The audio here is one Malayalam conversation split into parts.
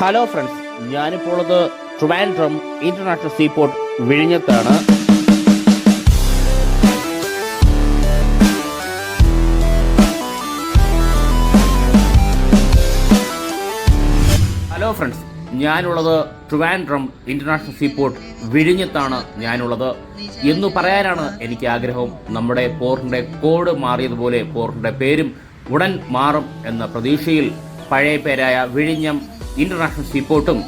ഹലോ ഫ്രണ്ട്സ്, ഞാനിപ്പോൾ ഉള്ളത് ട്രിവാൻഡ്രം ഇന്റർനാഷണൽ സീപോർട്ട് വിഴിഞ്ഞത്താണ്. ഹലോ ഫ്രണ്ട്സ്, ഞാനുള്ളത് ട്രിവാൻഡ്രം ഇന്റർനാഷണൽ സീപോർട്ട് വിഴിഞ്ഞത്താണ് ഞാനുള്ളത് എന്ന് പറയാനാണ് എനിക്ക് ആഗ്രഹം. നമ്മുടെ പോർട്ടിൻ്റെ കോഡ് മാറിയതുപോലെ പോർട്ടിൻ്റെ പേരും ഉടൻ മാറും എന്ന പ്രതീക്ഷയിൽ പഴയ പേരായ വിഴിഞ്ഞം ഇന്റർനാഷണൽ സീപോർട്ടും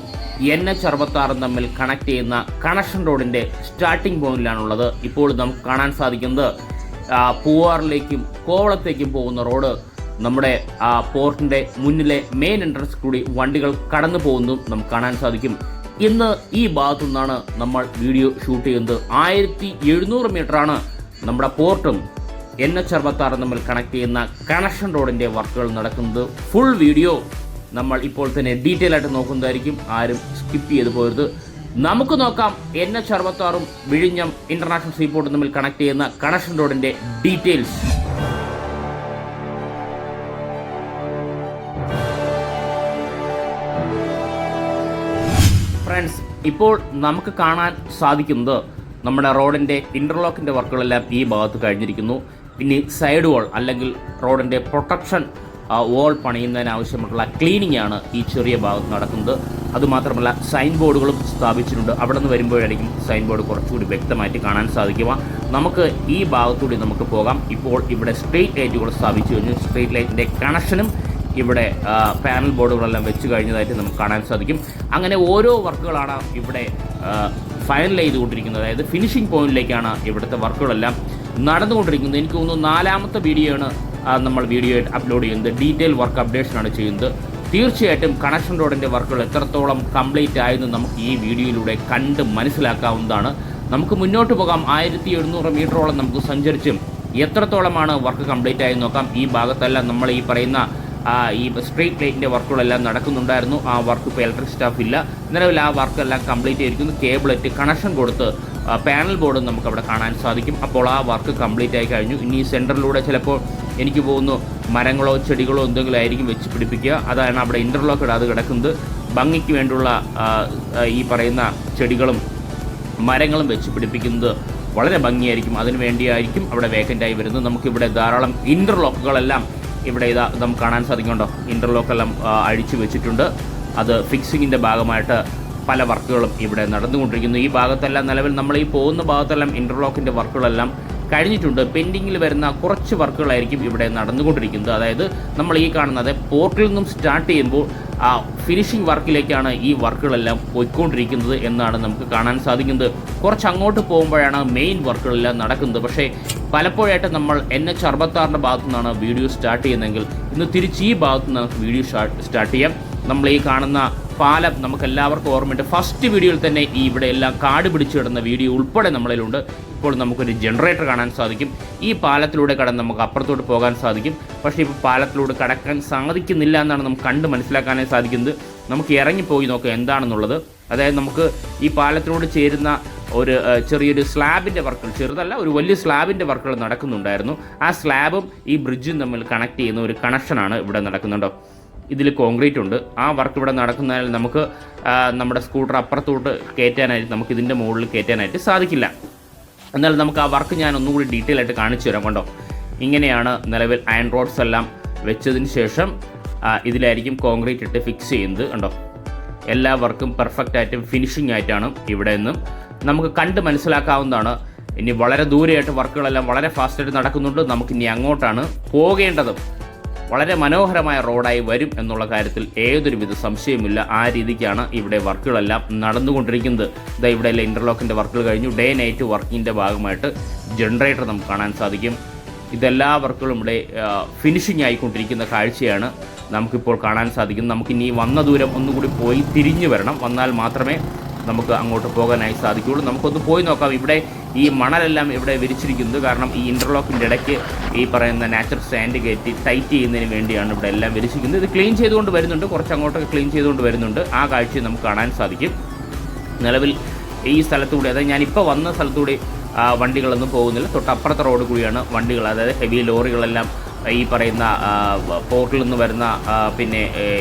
NH66 തമ്മിൽ കണക്ട് ചെയ്യുന്ന കണക്ഷൻ റോഡിൻ്റെ സ്റ്റാർട്ടിംഗ് പോയിന്റിലാണുള്ളത്. ഇപ്പോൾ നമുക്ക് കാണാൻ സാധിക്കുന്നത് പൂവാറിലേക്കും കോവളത്തേക്കും പോകുന്ന റോഡ് നമ്മുടെ പോർട്ടിൻ്റെ മുന്നിലെ മെയിൻ എൻട്രൻസ് കൂടി വണ്ടികൾ കടന്നു പോകുന്നതും നമുക്ക് കാണാൻ സാധിക്കും. ഇന്ന് ഈ ഭാഗത്തു നിന്നാണ് നമ്മൾ വീഡിയോ ഷൂട്ട് ചെയ്യുന്നത്. 1700 മീറ്ററാണ് നമ്മുടെ പോർട്ടും NH66 തമ്മിൽ കണക്ട് ചെയ്യുന്ന കണക്ഷൻ റോഡിൻ്റെ വർക്കുകൾ നടക്കുന്നത്. ഫുൾ വീഡിയോ നമ്മൾ ഇപ്പോൾ തന്നെ ഡീറ്റെയിൽ ആയിട്ട് നോക്കുന്നതായിരിക്കും. ആരും സ്കിപ്പ് ചെയ്ത് പോകരുത്. നമുക്ക് നോക്കാം NH66 വിഴിഞ്ഞം ഇന്റർനാഷണൽ സീപോർട്ടും തമ്മിൽ കണക്ട് ചെയ്യുന്ന കണക്ഷൻ റോഡിൻ്റെ ഡീറ്റെയിൽസ്. ഫ്രണ്ട്സ്, ഇപ്പോൾ നമുക്ക് കാണാൻ സാധിക്കുന്നത് നമ്മുടെ റോഡിൻ്റെ ഇൻ്റർലോക്കിൻ്റെ വർക്കുകളെല്ലാം ഈ ഭാഗത്ത് കഴിഞ്ഞിരിക്കുന്നു. ഇനി സൈഡ് വാൾ അല്ലെങ്കിൽ റോഡിൻ്റെ പ്രൊട്ടക്ഷൻ വോൾ പണിയുന്നതിന് ആവശ്യമായിട്ടുള്ള ക്ലീനിങ് ആണ് ഈ ചെറിയ ഭാഗത്ത് നടക്കുന്നത്. അതുമാത്രമല്ല സൈൻ ബോർഡുകളും സ്ഥാപിച്ചിട്ടുണ്ട്. അവിടെ നിന്ന് വരുമ്പോഴായിരിക്കും സൈൻ ബോർഡ് കുറച്ചുകൂടി വ്യക്തമായിട്ട് കാണാൻ സാധിക്കുക. നമുക്ക് ഈ ഭാഗത്തൂടി നമുക്ക് പോകാം. ഇപ്പോൾ ഇവിടെ സ്ട്രീറ്റ് ലൈറ്റുകൾ സ്ഥാപിച്ചു കഴിഞ്ഞു. സ്ട്രീറ്റ് ലൈറ്റിൻ്റെ കണക്ഷനും ഇവിടെ പാനൽ ബോർഡുകളെല്ലാം വെച്ച് കഴിഞ്ഞതായിട്ട് നമുക്ക് കാണാൻ സാധിക്കും. അങ്ങനെ ഓരോ വർക്കുകളാണ് ഇവിടെ ഫൈനൽ ചെയ്തുകൊണ്ടിരിക്കുന്നത്. അതായത് ഫിനിഷിംഗ് പോയിന്റിലേക്കാണ് ഇവിടുത്തെ വർക്കുകളെല്ലാം നടന്നുകൊണ്ടിരിക്കുന്നത്. എനിക്ക് തോന്നുന്നു 4ാമത്തെ വീഡിയോ ആണ് നമ്മൾ വീഡിയോ അപ്ലോഡ് ചെയ്യുന്നത്. ഡീറ്റെയിൽ വർക്ക് അപ്ഡേഷനാണ് ചെയ്യുന്നത്. തീർച്ചയായിട്ടും കണക്ഷൻ റോഡിൻ്റെ വർക്കുകൾ എത്രത്തോളം കംപ്ലീറ്റ് ആയെന്ന് നമുക്ക് ഈ വീഡിയോയിലൂടെ കണ്ട് മനസ്സിലാക്കാവുന്നതാണ്. നമുക്ക് മുന്നോട്ട് പോകാം. 1700 മീറ്ററോളം നമുക്ക് സഞ്ചരിച്ചും എത്രത്തോളമാണ് വർക്ക് കംപ്ലീറ്റ് ആയി നോക്കാം. ഈ ഭാഗത്തെല്ലാം നമ്മൾ ഈ പറയുന്ന ഈ സ്ട്രീറ്റ് ലൈറ്റിൻ്റെ വർക്കുകളെല്ലാം നടക്കുന്നുണ്ടായിരുന്നു. ആ വർക്ക് ഇപ്പോൾ ഇലക്ട്രിക് സ്റ്റാഫ് ഇല്ല. നിലവിൽ ആ വർക്കെല്ലാം കംപ്ലീറ്റ് ചെയ്തിരിക്കുന്നു. കേബിളറ്റ് കണക്ഷൻ കൊടുത്ത് പാനൽ ബോർഡ് നമുക്കവിടെ കാണാൻ സാധിക്കും. അപ്പോൾ ആ വർക്ക് കംപ്ലീറ്റ് ആയി കഴിഞ്ഞു. ഇനി സെൻറ്ററിലൂടെ ചിലപ്പോൾ എനിക്ക് പോകുന്നു മരങ്ങളോ ചെടികളോ എന്തെങ്കിലും ആയിരിക്കും വെച്ച് പിടിപ്പിക്കുക. അതാണ് അവിടെ ഇൻ്റർലോക്ക് ഇടാതെ കിടക്കുന്നത്. ഭംഗിക്ക് വേണ്ടിയുള്ള ഈ പറയുന്ന ചെടികളും മരങ്ങളും വെച്ച് പിടിപ്പിക്കുന്നത് വളരെ ഭംഗിയായിരിക്കും. അതിനു വേണ്ടിയായിരിക്കും അവിടെ വേക്കൻ്റായി വരുന്നത്. നമുക്കിവിടെ ധാരാളം ഇൻ്റർലോക്കുകളെല്ലാം ഇവിടെ നമുക്ക് കാണാൻ സാധിക്കുന്നുണ്ടോ. ഇൻ്റർലോക്കെല്ലാം അഴിച്ചു വെച്ചിട്ടുണ്ട്. അത് ഫിക്സിങ്ങിൻ്റെ ഭാഗമായിട്ട് പല വർക്കുകളും ഇവിടെ നടന്നുകൊണ്ടിരിക്കുന്നു. ഈ ഭാഗത്തെല്ലാം നിലവിൽ നമ്മൾ ഈ പോകുന്ന ഭാഗത്തെല്ലാം ഇൻ്റർലോക്കിൻ്റെ വർക്കുകളെല്ലാം കഴിഞ്ഞിട്ടുണ്ട്. പെൻഡിങ്ങിൽ വരുന്ന കുറച്ച് വർക്കുകളായിരിക്കും ഇവിടെ നടന്നുകൊണ്ടിരിക്കുന്നത്. അതായത് നമ്മൾ ഈ കാണുന്നത് പോർട്ടിൽ നിന്നും സ്റ്റാർട്ട് ചെയ്യുമ്പോൾ ഫിനിഷിംഗ് വർക്കിലേക്കാണ് ഈ വർക്കുകളെല്ലാം പോയിക്കൊണ്ടിരിക്കുന്നത് എന്നാണ് നമുക്ക് കാണാൻ സാധിക്കുന്നത്. കുറച്ച് അങ്ങോട്ട് പോകുമ്പോഴാണ് മെയിൻ വർക്കുകളെല്ലാം നടക്കുന്നത്. പക്ഷേ പലപ്പോഴായിട്ട് നമ്മൾ NH66 ഭാഗത്തു നിന്നാണ് വീഡിയോ സ്റ്റാർട്ട് ചെയ്യുന്നതെങ്കിൽ ഇന്ന് തിരിച്ച് ഈ ഭാഗത്തു നിന്ന് നമുക്ക് വീഡിയോ സ്റ്റാർട്ട് ചെയ്യാം. നമ്മൾ ഈ കാണുന്ന പാലം നമുക്ക് എല്ലാവർക്കും ഓർമ്മയുണ്ട്. ഫസ്റ്റ് വീഡിയോയിൽ തന്നെ ഈ ഇവിടെ എല്ലാം കാട് പിടിച്ചു കിടന്ന വീഡിയോ ഉൾപ്പെടെ നമ്മളിലുണ്ട്. ഇപ്പോൾ നമുക്കൊരു ജനറേറ്റർ കാണാൻ സാധിക്കും. ഈ പാലത്തിലൂടെ കടന്ന് നമുക്ക് അപ്പുറത്തോട്ട് പോകാൻ സാധിക്കും. പക്ഷേ ഇപ്പോൾ പാലത്തിലൂടെ കടക്കാൻ സാധിക്കുന്നില്ല എന്നാണ് നമുക്ക് കണ്ട് മനസ്സിലാക്കാനായി സാധിക്കുന്നത്. നമുക്ക് ഇറങ്ങിപ്പോയി നോക്കാം എന്താണെന്നുള്ളത്. അതായത് നമുക്ക് ഈ പാലത്തിലൂടെ ചേരുന്ന ഒരു ചെറിയൊരു സ്ലാബിൻ്റെ വർക്കുകൾ, ചെറുതല്ല ഒരു വലിയ സ്ലാബിൻ്റെ വർക്കുകൾ നടക്കുന്നുണ്ടായിരുന്നു. ആ സ്ലാബും ഈ ബ്രിഡ്ജും തമ്മിൽ കണക്ട് ചെയ്യുന്ന ഒരു കണക്ഷനാണ് ഇവിടെ നടക്കുന്നുണ്ടോ. ഇതിൽ കോൺക്രീറ്റ് ഉണ്ട്. ആ വർക്ക് ഇവിടെ നടക്കുന്നതിനാൽ നമുക്ക് നമ്മുടെ സ്കൂട്ടർ അപ്പുറത്തോട്ട് കയറ്റാനായിട്ട് നമുക്ക് ഇതിൻ്റെ മുകളിൽ കയറ്റാനായിട്ട് സാധിക്കില്ല. എന്നാൽ നമുക്ക് ആ വർക്ക് ഞാൻ ഒന്നുകൂടി ഡീറ്റെയിൽ ആയിട്ട് കാണിച്ചു തരാം. കണ്ടോ, ഇങ്ങനെയാണ് നിലവിൽ അയൺ റോഡ്സ് എല്ലാം വെച്ചതിന് ശേഷം ഇതിലായിരിക്കും കോൺക്രീറ്റ് ഇട്ട് ഫിക്സ് ചെയ്യുന്നത്. കണ്ടോ, എല്ലാ വർക്കും പെർഫെക്റ്റ് ആയിട്ടും ഫിനിഷിംഗ് ആയിട്ടാണ് ഇവിടെ നിന്നും നമുക്ക് കണ്ട് മനസ്സിലാക്കാവുന്നതാണ്. ഇനി വളരെ ദൂരെയായിട്ട് വർക്കുകളെല്ലാം വളരെ ഫാസ്റ്റായിട്ട് നടക്കുന്നുണ്ട്. നമുക്കിനി അങ്ങോട്ടാണ് പോകേണ്ടതും. വളരെ മനോഹരമായ റോഡായി വരും എന്നുള്ള കാര്യത്തിൽ ഏതൊരുവിധ സംശയമില്ല. ആ രീതിക്കാണ് ഇവിടെ വർക്കുകളെല്ലാം നടന്നുകൊണ്ടിരിക്കുന്നത്. ഇതാ ഇവിടെയെല്ലാം ഇൻ്റർലോക്കിൻ്റെ വർക്കുകൾ കഴിഞ്ഞു. ഡേ നൈറ്റ് വർക്കിൻ്റെ ഭാഗമായിട്ട് ജനറേറ്റർ നമുക്ക് കാണാൻ സാധിക്കും. ഇതെല്ലാ വർക്കുകളും ഇവിടെ ഫിനിഷിംഗ് ആയിക്കൊണ്ടിരിക്കുന്ന കാഴ്ചയാണ് നമുക്കിപ്പോൾ കാണാൻ സാധിക്കുന്നത്. നമുക്കിനി വന്ന ദൂരം ഒന്നുകൂടി പോയി തിരിഞ്ഞു വരണം. വന്നാൽ മാത്രമേ നമുക്ക് അങ്ങോട്ട് പോകാനായി സാധിക്കുകയുള്ളൂ. നമുക്കൊന്ന് പോയി നോക്കാം. ഇവിടെ ഈ മണലെല്ലാം ഇവിടെ വിരിച്ചിരിക്കുന്നത് കാരണം ഈ ഇൻ്റർലോക്കിൻ്റെ ഇടയ്ക്ക് ഈ പറയുന്ന നാച്ചുറൽ സാൻഡ് കയറ്റി ടൈറ്റ് ചെയ്യുന്നതിന് വേണ്ടിയാണ് ഇവിടെ എല്ലാം വിരിച്ചിരിക്കുന്നത്. ഇത് ക്ലീൻ ചെയ്തുകൊണ്ട് വരുന്നുണ്ട്. കുറച്ച് അങ്ങോട്ടൊക്കെ ക്ലീൻ ചെയ്തുകൊണ്ട് വരുന്നുണ്ട്. ആ കാഴ്ച നമുക്ക് കാണാൻ സാധിക്കും. നിലവിൽ ഈ സ്ഥലത്തൂടെ, അതായത് ഞാനിപ്പോൾ വന്ന സ്ഥലത്തൂടെ വണ്ടികളൊന്നും പോകുന്നില്ല. തൊട്ടപ്പുറത്തെ റോഡ് കൂടിയാണ് വണ്ടികൾ, അതായത് ഹെവി ലോറികളെല്ലാം ഈ പറയുന്ന പോർട്ടിൽ നിന്ന് വരുന്ന പിന്നെ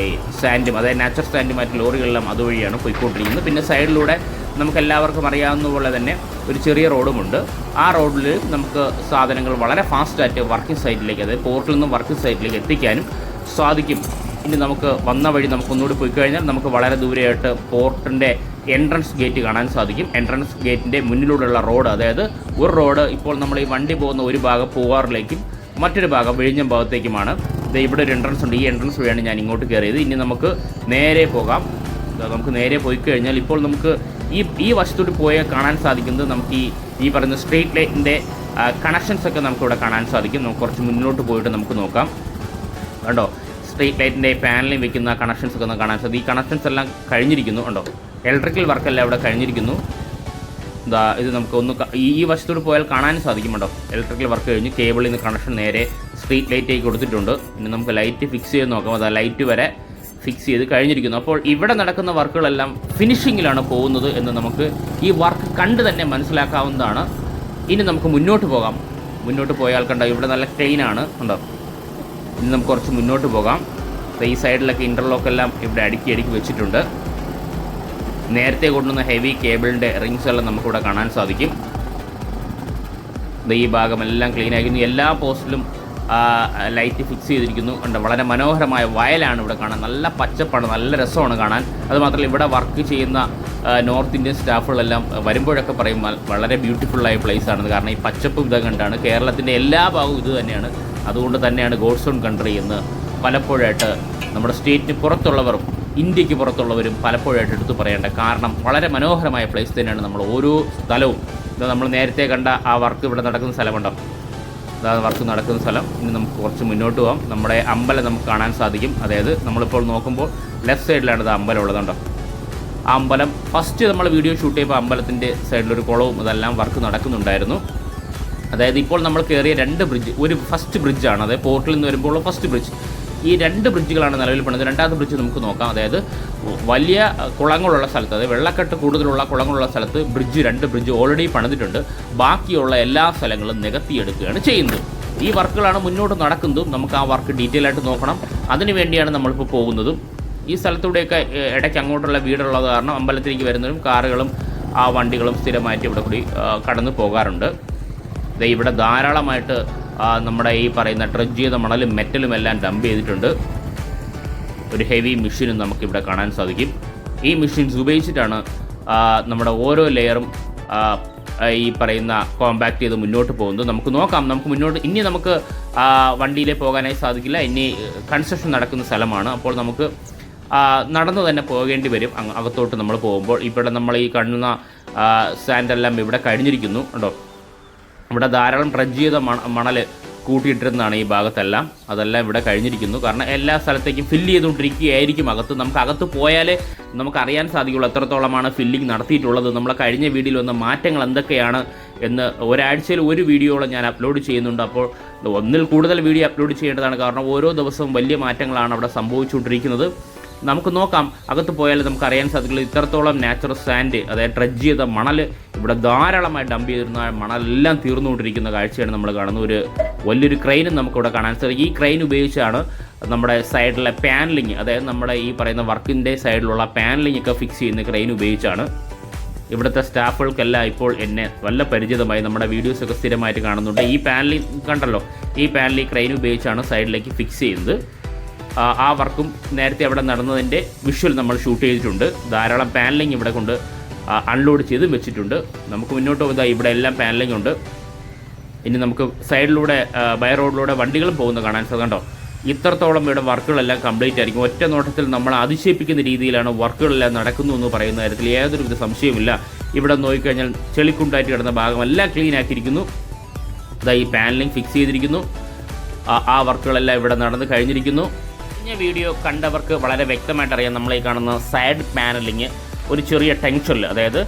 സാൻഡും അതായത് നാച്ചുറൽ സാൻഡുമായിട്ട് ലോറികളെല്ലാം അതുവഴിയാണ് പോയിക്കൊണ്ടിരിക്കുന്നത്. പിന്നെ സൈഡിലൂടെ നമുക്കെല്ലാവർക്കും അറിയാവുന്ന പോലെ തന്നെ ഒരു ചെറിയ റോഡുമുണ്ട്. ആ റോഡിൽ നമുക്ക് സാധനങ്ങൾ വളരെ ഫാസ്റ്റായിട്ട് വർക്കിംഗ് സൈറ്റിലേക്ക്, അതായത് പോർട്ടിൽ നിന്നും വർക്കിംഗ് സൈറ്റിലേക്ക് എത്തിക്കാനും സാധിക്കും. ഇനി നമുക്ക് വന്ന വഴി നമുക്കൊന്നുകൂടി പോയി കഴിഞ്ഞാൽ നമുക്ക് വളരെ ദൂരെയായിട്ട് പോർട്ടിൻ്റെ എൻട്രൻസ് ഗേറ്റ് കാണാൻ സാധിക്കും. എൻട്രൻസ് ഗേറ്റിൻ്റെ മുന്നിലൂടെയുള്ള റോഡ്, അതായത് ഒരു റോഡ് ഇപ്പോൾ നമ്മൾ ഈ വണ്ടി പോകുന്ന ഒരു ഭാഗം പൂവാറിലേക്കും മറ്റൊരു ഭാഗം വിഴിഞ്ഞം ഭാഗത്തേക്കുമാണ്. ഇവിടെ ഒരു എൻട്രൻസ് ഉണ്ട്. ഈ എൻട്രൻസ് വഴിയാണ് ഞാൻ ഇങ്ങോട്ട് കയറിയത്. ഇനി നമുക്ക് നേരെ പോകാം. നമുക്ക് നേരെ പോയി കഴിഞ്ഞാൽ ഇപ്പോൾ നമുക്ക് ഈ വശത്തോട്ട് പോയാൽ കാണാൻ സാധിക്കുന്നത് നമുക്ക് ഈ പറയുന്ന സ്ട്രീറ്റ് ലൈറ്റിൻ്റെ കണക്ഷൻസൊക്കെ നമുക്കിവിടെ കാണാൻ സാധിക്കും. നമുക്ക് കുറച്ച് മുന്നോട്ട് പോയിട്ട് നമുക്ക് നോക്കാം. കണ്ടോ, സ്ട്രീറ്റ് ലൈറ്റിൻ്റെ പാനലിൽ വെക്കുന്ന കണക്ഷൻസൊക്കെ ഒന്ന് കാണാൻ സാധിക്കും. ഈ കണക്ഷൻസ് എല്ലാം കഴിഞ്ഞിരിക്കുന്നു. കണ്ടോ, ഇലക്ട്രിക്കൽ വർക്കെല്ലാം ഇവിടെ കഴിഞ്ഞിരിക്കുന്നു. ഇത് നമുക്കൊന്ന് ഈ വശത്തോട് പോയാൽ കാണാൻ സാധിക്കും. കേട്ടോ, ഇലക്ട്രിക്കൽ വർക്ക് കഴിഞ്ഞ് കേബിളിൽ നിന്ന് കണക്ഷൻ നേരെ സ്ട്രീറ്റ് ലൈറ്റേക്ക് കൊടുത്തിട്ടുണ്ട്. ഇനി നമുക്ക് ലൈറ്റ് ഫിക്സ് ചെയ്ത് നോക്കാം. അത് ലൈറ്റ് വരെ ഫിക്സ് ചെയ്ത് കഴിഞ്ഞിരിക്കുന്നു. അപ്പോൾ ഇവിടെ നടക്കുന്ന വർക്കുകളെല്ലാം ഫിനിഷിങ്ങിലാണ് പോകുന്നത് എന്ന് നമുക്ക് ഈ വർക്ക് കണ്ട് തന്നെ മനസ്സിലാക്കാവുന്നതാണ്. ഇനി നമുക്ക് മുന്നോട്ട് പോകാം. മുന്നോട്ട് പോയാൽ കണ്ടോ, ഇവിടെ നല്ല ക്ലീനാണ്. കണ്ടോ, ഇനി നമുക്ക് കുറച്ച് മുന്നോട്ട് പോകാം. ഈ സൈഡിലൊക്കെ ഇൻ്റർലോക്കെല്ലാം ഇവിടെ അടുക്കി വെച്ചിട്ടുണ്ട്. നേരത്തെ കൊണ്ടുവന്ന ഹെവി കേബിളിൻ്റെ റിങ്സ് എല്ലാം നമുക്കിവിടെ കാണാൻ സാധിക്കും. ഈ ഭാഗമെല്ലാം ക്ലീൻ ആയിരിക്കുന്നു. എല്ലാ പോസ്റ്റിലും ലൈറ്റ് ഫിക്സ് ചെയ്തിരിക്കുന്നു. ഉണ്ട്, വളരെ മനോഹരമായ വയലാണ് ഇവിടെ കാണാൻ. നല്ല പച്ചപ്പാണ്, നല്ല രസമാണ് കാണാൻ. അതുമാത്രമല്ല ഇവിടെ വർക്ക് ചെയ്യുന്ന നോർത്ത് ഇന്ത്യൻ സ്റ്റാഫുകളെല്ലാം വരുമ്പോഴൊക്കെ പറയും വളരെ ബ്യൂട്ടിഫുള്ളായ പ്ലേസാണെന്ന്. കാരണം ഈ പച്ചപ്പും ഇതൊക്കെ കണ്ടാണ്. കേരളത്തിൻ്റെ എല്ലാ ഭാഗവും ഇത് തന്നെയാണ്. അതുകൊണ്ട് തന്നെയാണ് ഗോഡ്സ് ഓൺ കൺട്രി എന്ന് പലപ്പോഴായിട്ട് നമ്മുടെ സ്റ്റേറ്റിന് പുറത്തുള്ളവരും ഇന്ത്യക്ക് പുറത്തുള്ളവരും പലപ്പോഴായിട്ട് എടുത്തു പറയേണ്ട കാരണം വളരെ മനോഹരമായ പ്ലേസ് തന്നെയാണ് നമ്മൾ ഓരോ സ്ഥലവും. ഇത് നമ്മൾ നേരത്തെ കണ്ട ആ വർക്ക് ഇവിടെ നടക്കുന്ന സ്ഥലമുണ്ടോ, അതാണ് വർക്ക് നടക്കുന്ന സ്ഥലം. ഇനി നമുക്ക് കുറച്ച് മുന്നോട്ട് പോകാം. നമ്മുടെ അമ്പലം നമുക്ക് കാണാൻ സാധിക്കും. അതായത് നമ്മളിപ്പോൾ നോക്കുമ്പോൾ ലെഫ്റ്റ് സൈഡിലാണ് ഇത് അമ്പലം ഉള്ളതുണ്ടോ. ആ അമ്പലം ഫസ്റ്റ് നമ്മൾ വീഡിയോ ഷൂട്ട് ചെയ്യുമ്പോൾ അമ്പലത്തിൻ്റെ സൈഡിലൊരു കുളവും ഇതെല്ലാം വർക്ക് നടക്കുന്നുണ്ടായിരുന്നു. അതായത് ഇപ്പോൾ നമ്മൾ കയറിയ 2 ബ്രിഡ്ജ്, ഒരു ഫസ്റ്റ് ബ്രിഡ്ജാണ്, അതായത് പോർട്ടിൽ നിന്ന് വരുമ്പോൾ ഫസ്റ്റ് ബ്രിഡ്ജ്. ഈ 2 ബ്രിഡ്ജുകളാണ് നിലവിൽ പണിത്. രണ്ടാമത്തെ ബ്രിഡ്ജ് നമുക്ക് നോക്കാം. അതായത് വലിയ കുളങ്ങളുള്ള സ്ഥലത്ത്, അതായത് വെള്ളക്കെട്ട് കൂടുതലുള്ള കുളങ്ങളുള്ള സ്ഥലത്ത് 2 ബ്രിഡ്ജ് ഓൾറെഡി പണിതിട്ടുണ്ട്. ബാക്കിയുള്ള എല്ലാ സ്ഥലങ്ങളും നികത്തിയെടുക്കുകയാണ് ചെയ്യുന്നത്. ഈ വർക്കുകളാണ് മുന്നോട്ട് നടക്കുന്നതും. നമുക്ക് ആ വർക്ക് ഡീറ്റെയിൽ ആയിട്ട് നോക്കണം. അതിനു വേണ്ടിയാണ് നമ്മളിപ്പോൾ പോകുന്നതും. ഈ സ്ഥലത്തൂടെയൊക്കെ ഇടയ്ക്ക് അങ്ങോട്ടുള്ള വീടുള്ളത് കാരണം അമ്പലത്തിലേക്ക് വരുന്നവരും കാറുകളും ആ വണ്ടികളും സ്ഥിരമായിട്ട് ഇവിടെ കൂടി കടന്നു പോകാറുണ്ട്. ഇവിടെ ധാരാളമായിട്ട് നമ്മുടെ ഈ പറയുന്ന ഡ്രഡ്ജ് ചെയ്ത മണലും മെറ്റലും എല്ലാം ഡംപ് ചെയ്തിട്ടുണ്ട്. ഒരു ഹെവി മെഷീനും നമുക്കിവിടെ കാണാൻ സാധിക്കും. ഈ മെഷീൻസ് ഉപയോഗിച്ചിട്ടാണ് നമ്മുടെ ഓരോ ലെയറും ഈ പറയുന്ന കോമ്പാക്ട് ചെയ്ത് മുന്നോട്ട് പോകുന്നത്. നമുക്ക് നോക്കാം. നമുക്ക് മുന്നോട്ട് ഇനി നമുക്ക് വണ്ടിയിലേ പോകാനായി സാധിക്കില്ല. ഇനി കൺസ്ട്രക്ഷൻ നടക്കുന്ന സ്ഥലമാണ്. അപ്പോൾ നമുക്ക് നടന്നു തന്നെ പോകേണ്ടി വരും അകത്തോട്ട് നമ്മൾ പോകുമ്പോൾ. ഇവിടെ നമ്മൾ ഈ കാണുന്ന സാൻഡെല്ലാം ഇവിടെ കഴിഞ്ഞിരിക്കുന്നു. കേട്ടോ, ഇവിടെ ധാരാളം ഡ്രഡ്ജ് ചെയ്ത മണൽ കൂട്ടിയിട്ടിരുന്നതാണ് ഈ ഭാഗത്തെല്ലാം. അതെല്ലാം ഇവിടെ കഴിഞ്ഞിരിക്കുന്നു. കാരണം എല്ലാ സ്ഥലത്തേക്കും ഫില്ല് ചെയ്തുകൊണ്ടിരിക്കുകയായിരിക്കും അകത്ത്. നമുക്ക് അകത്ത് പോയാലേ നമുക്കറിയാൻ സാധിക്കുള്ളൂ എത്രത്തോളമാണ് ഫില്ലിങ് നടത്തിയിട്ടുള്ളത്. നമ്മളെ കഴിഞ്ഞ വീഡിയോയിൽ വന്ന മാറ്റങ്ങൾ എന്തൊക്കെയാണ് എന്ന് ഒരാഴ്ചയിൽ ഒരു വീഡിയോയോളം ഞാൻ അപ്ലോഡ് ചെയ്യുന്നുണ്ട്. അപ്പോൾ ഒന്നിൽ കൂടുതൽ വീഡിയോ അപ്ലോഡ് ചെയ്യേണ്ടതാണ്. കാരണം ഓരോ ദിവസവും വലിയ മാറ്റങ്ങളാണ് അവിടെ സംഭവിച്ചുകൊണ്ടിരിക്കുന്നത്. നമുക്ക് നോക്കാം. അകത്ത് പോയാൽ നമുക്ക് അറിയാൻ സാധിക്കില്ല ഇത്രത്തോളം നാച്ചുറൽ സാൻഡ്, അതായത് ഡ്രഡ്ജ് ചെയ്ത മണൽ ഇവിടെ ധാരാളമായി ഡംപ് ചെയ്തിരുന്ന മണലെല്ലാം തീർന്നുകൊണ്ടിരിക്കുന്ന കാഴ്ചയാണ് നമ്മൾ കാണുന്നത്. ഒരു വലിയൊരു ക്രെയിനും നമുക്കിവിടെ കാണാൻ സാധിക്കും. ഈ ക്രെയിൻ ഉപയോഗിച്ചാണ് നമ്മുടെ സൈഡിലെ പാനലിങ്, അതായത് നമ്മുടെ ഈ പറയുന്ന വർക്കിൻ്റെ സൈഡിലുള്ള പാനലിംഗ് ഒക്കെ ഫിക്സ് ചെയ്യുന്ന ക്രെയിൻ ഉപയോഗിച്ചാണ്. ഇവിടുത്തെ സ്റ്റാഫുകൾക്കെല്ലാം ഇപ്പോൾ എന്നെ നല്ല പരിചിതമായി. നമ്മുടെ വീഡിയോസൊക്കെ സ്ഥിരമായിട്ട് കാണുന്നുണ്ട്. ഈ പാനലിംഗ് കണ്ടല്ലോ, ഈ പാനലിംഗ് ക്രെയിൻ ഉപയോഗിച്ചാണ് സൈഡിലേക്ക് ഫിക്സ് ചെയ്യുന്നത്. ആ വർക്കും നേരത്തെ അവിടെ നടന്നതിൻ്റെ വിഷ്വൽ നമ്മൾ ഷൂട്ട് ചെയ്തിട്ടുണ്ട്. ധാരാളം പാനലിംഗ് ഇവിടെ കൊണ്ട് അൺലോഡ് ചെയ്ത് വെച്ചിട്ടുണ്ട്. നമുക്ക് മുന്നോട്ട് പോകാം. ഇവിടെ എല്ലാം പാനലിംഗ് ഉണ്ട്. ഇനി നമുക്ക് സൈഡിലൂടെ ബൈ റോഡിലൂടെ വണ്ടികളും പോകുന്നത് കാണാൻ സാധിക്കണ്ടോ. ഇത്രത്തോളം ഇവിടെ വർക്കുകളെല്ലാം കംപ്ലീറ്റ് ആയിരിക്കും. ഒറ്റ നോട്ടത്തിൽ നമ്മൾ അതിശയിപ്പിക്കുന്ന രീതിയിലാണ് വർക്കുകളെല്ലാം നടക്കുന്നു എന്ന് പറയുന്ന കാര്യത്തിൽ യാതൊരുവിധ സംശയമില്ല. ഇവിടെ നോക്കിക്കഴിഞ്ഞാൽ ചെളിക്കുണ്ടായിട്ട് കിടന്ന ഭാഗമെല്ലാം ക്ലീൻ ആക്കിയിരിക്കുന്നു. ഈ പാനലിംഗ് ഫിക്സ് ചെയ്തിരിക്കുന്നു. ആ വർക്കുകളെല്ലാം ഇവിടെ നടന്ന് കഴിഞ്ഞിരിക്കുന്നു. കഴിഞ്ഞ വീഡിയോ കണ്ടവർക്ക് വളരെ വ്യക്തമായിട്ട് അറിയാം. നമ്മളീ കാണുന്ന സൈഡ് പാനലിങ് ഒരു ചെറിയ ടെൻഷനിൽ, അതായത്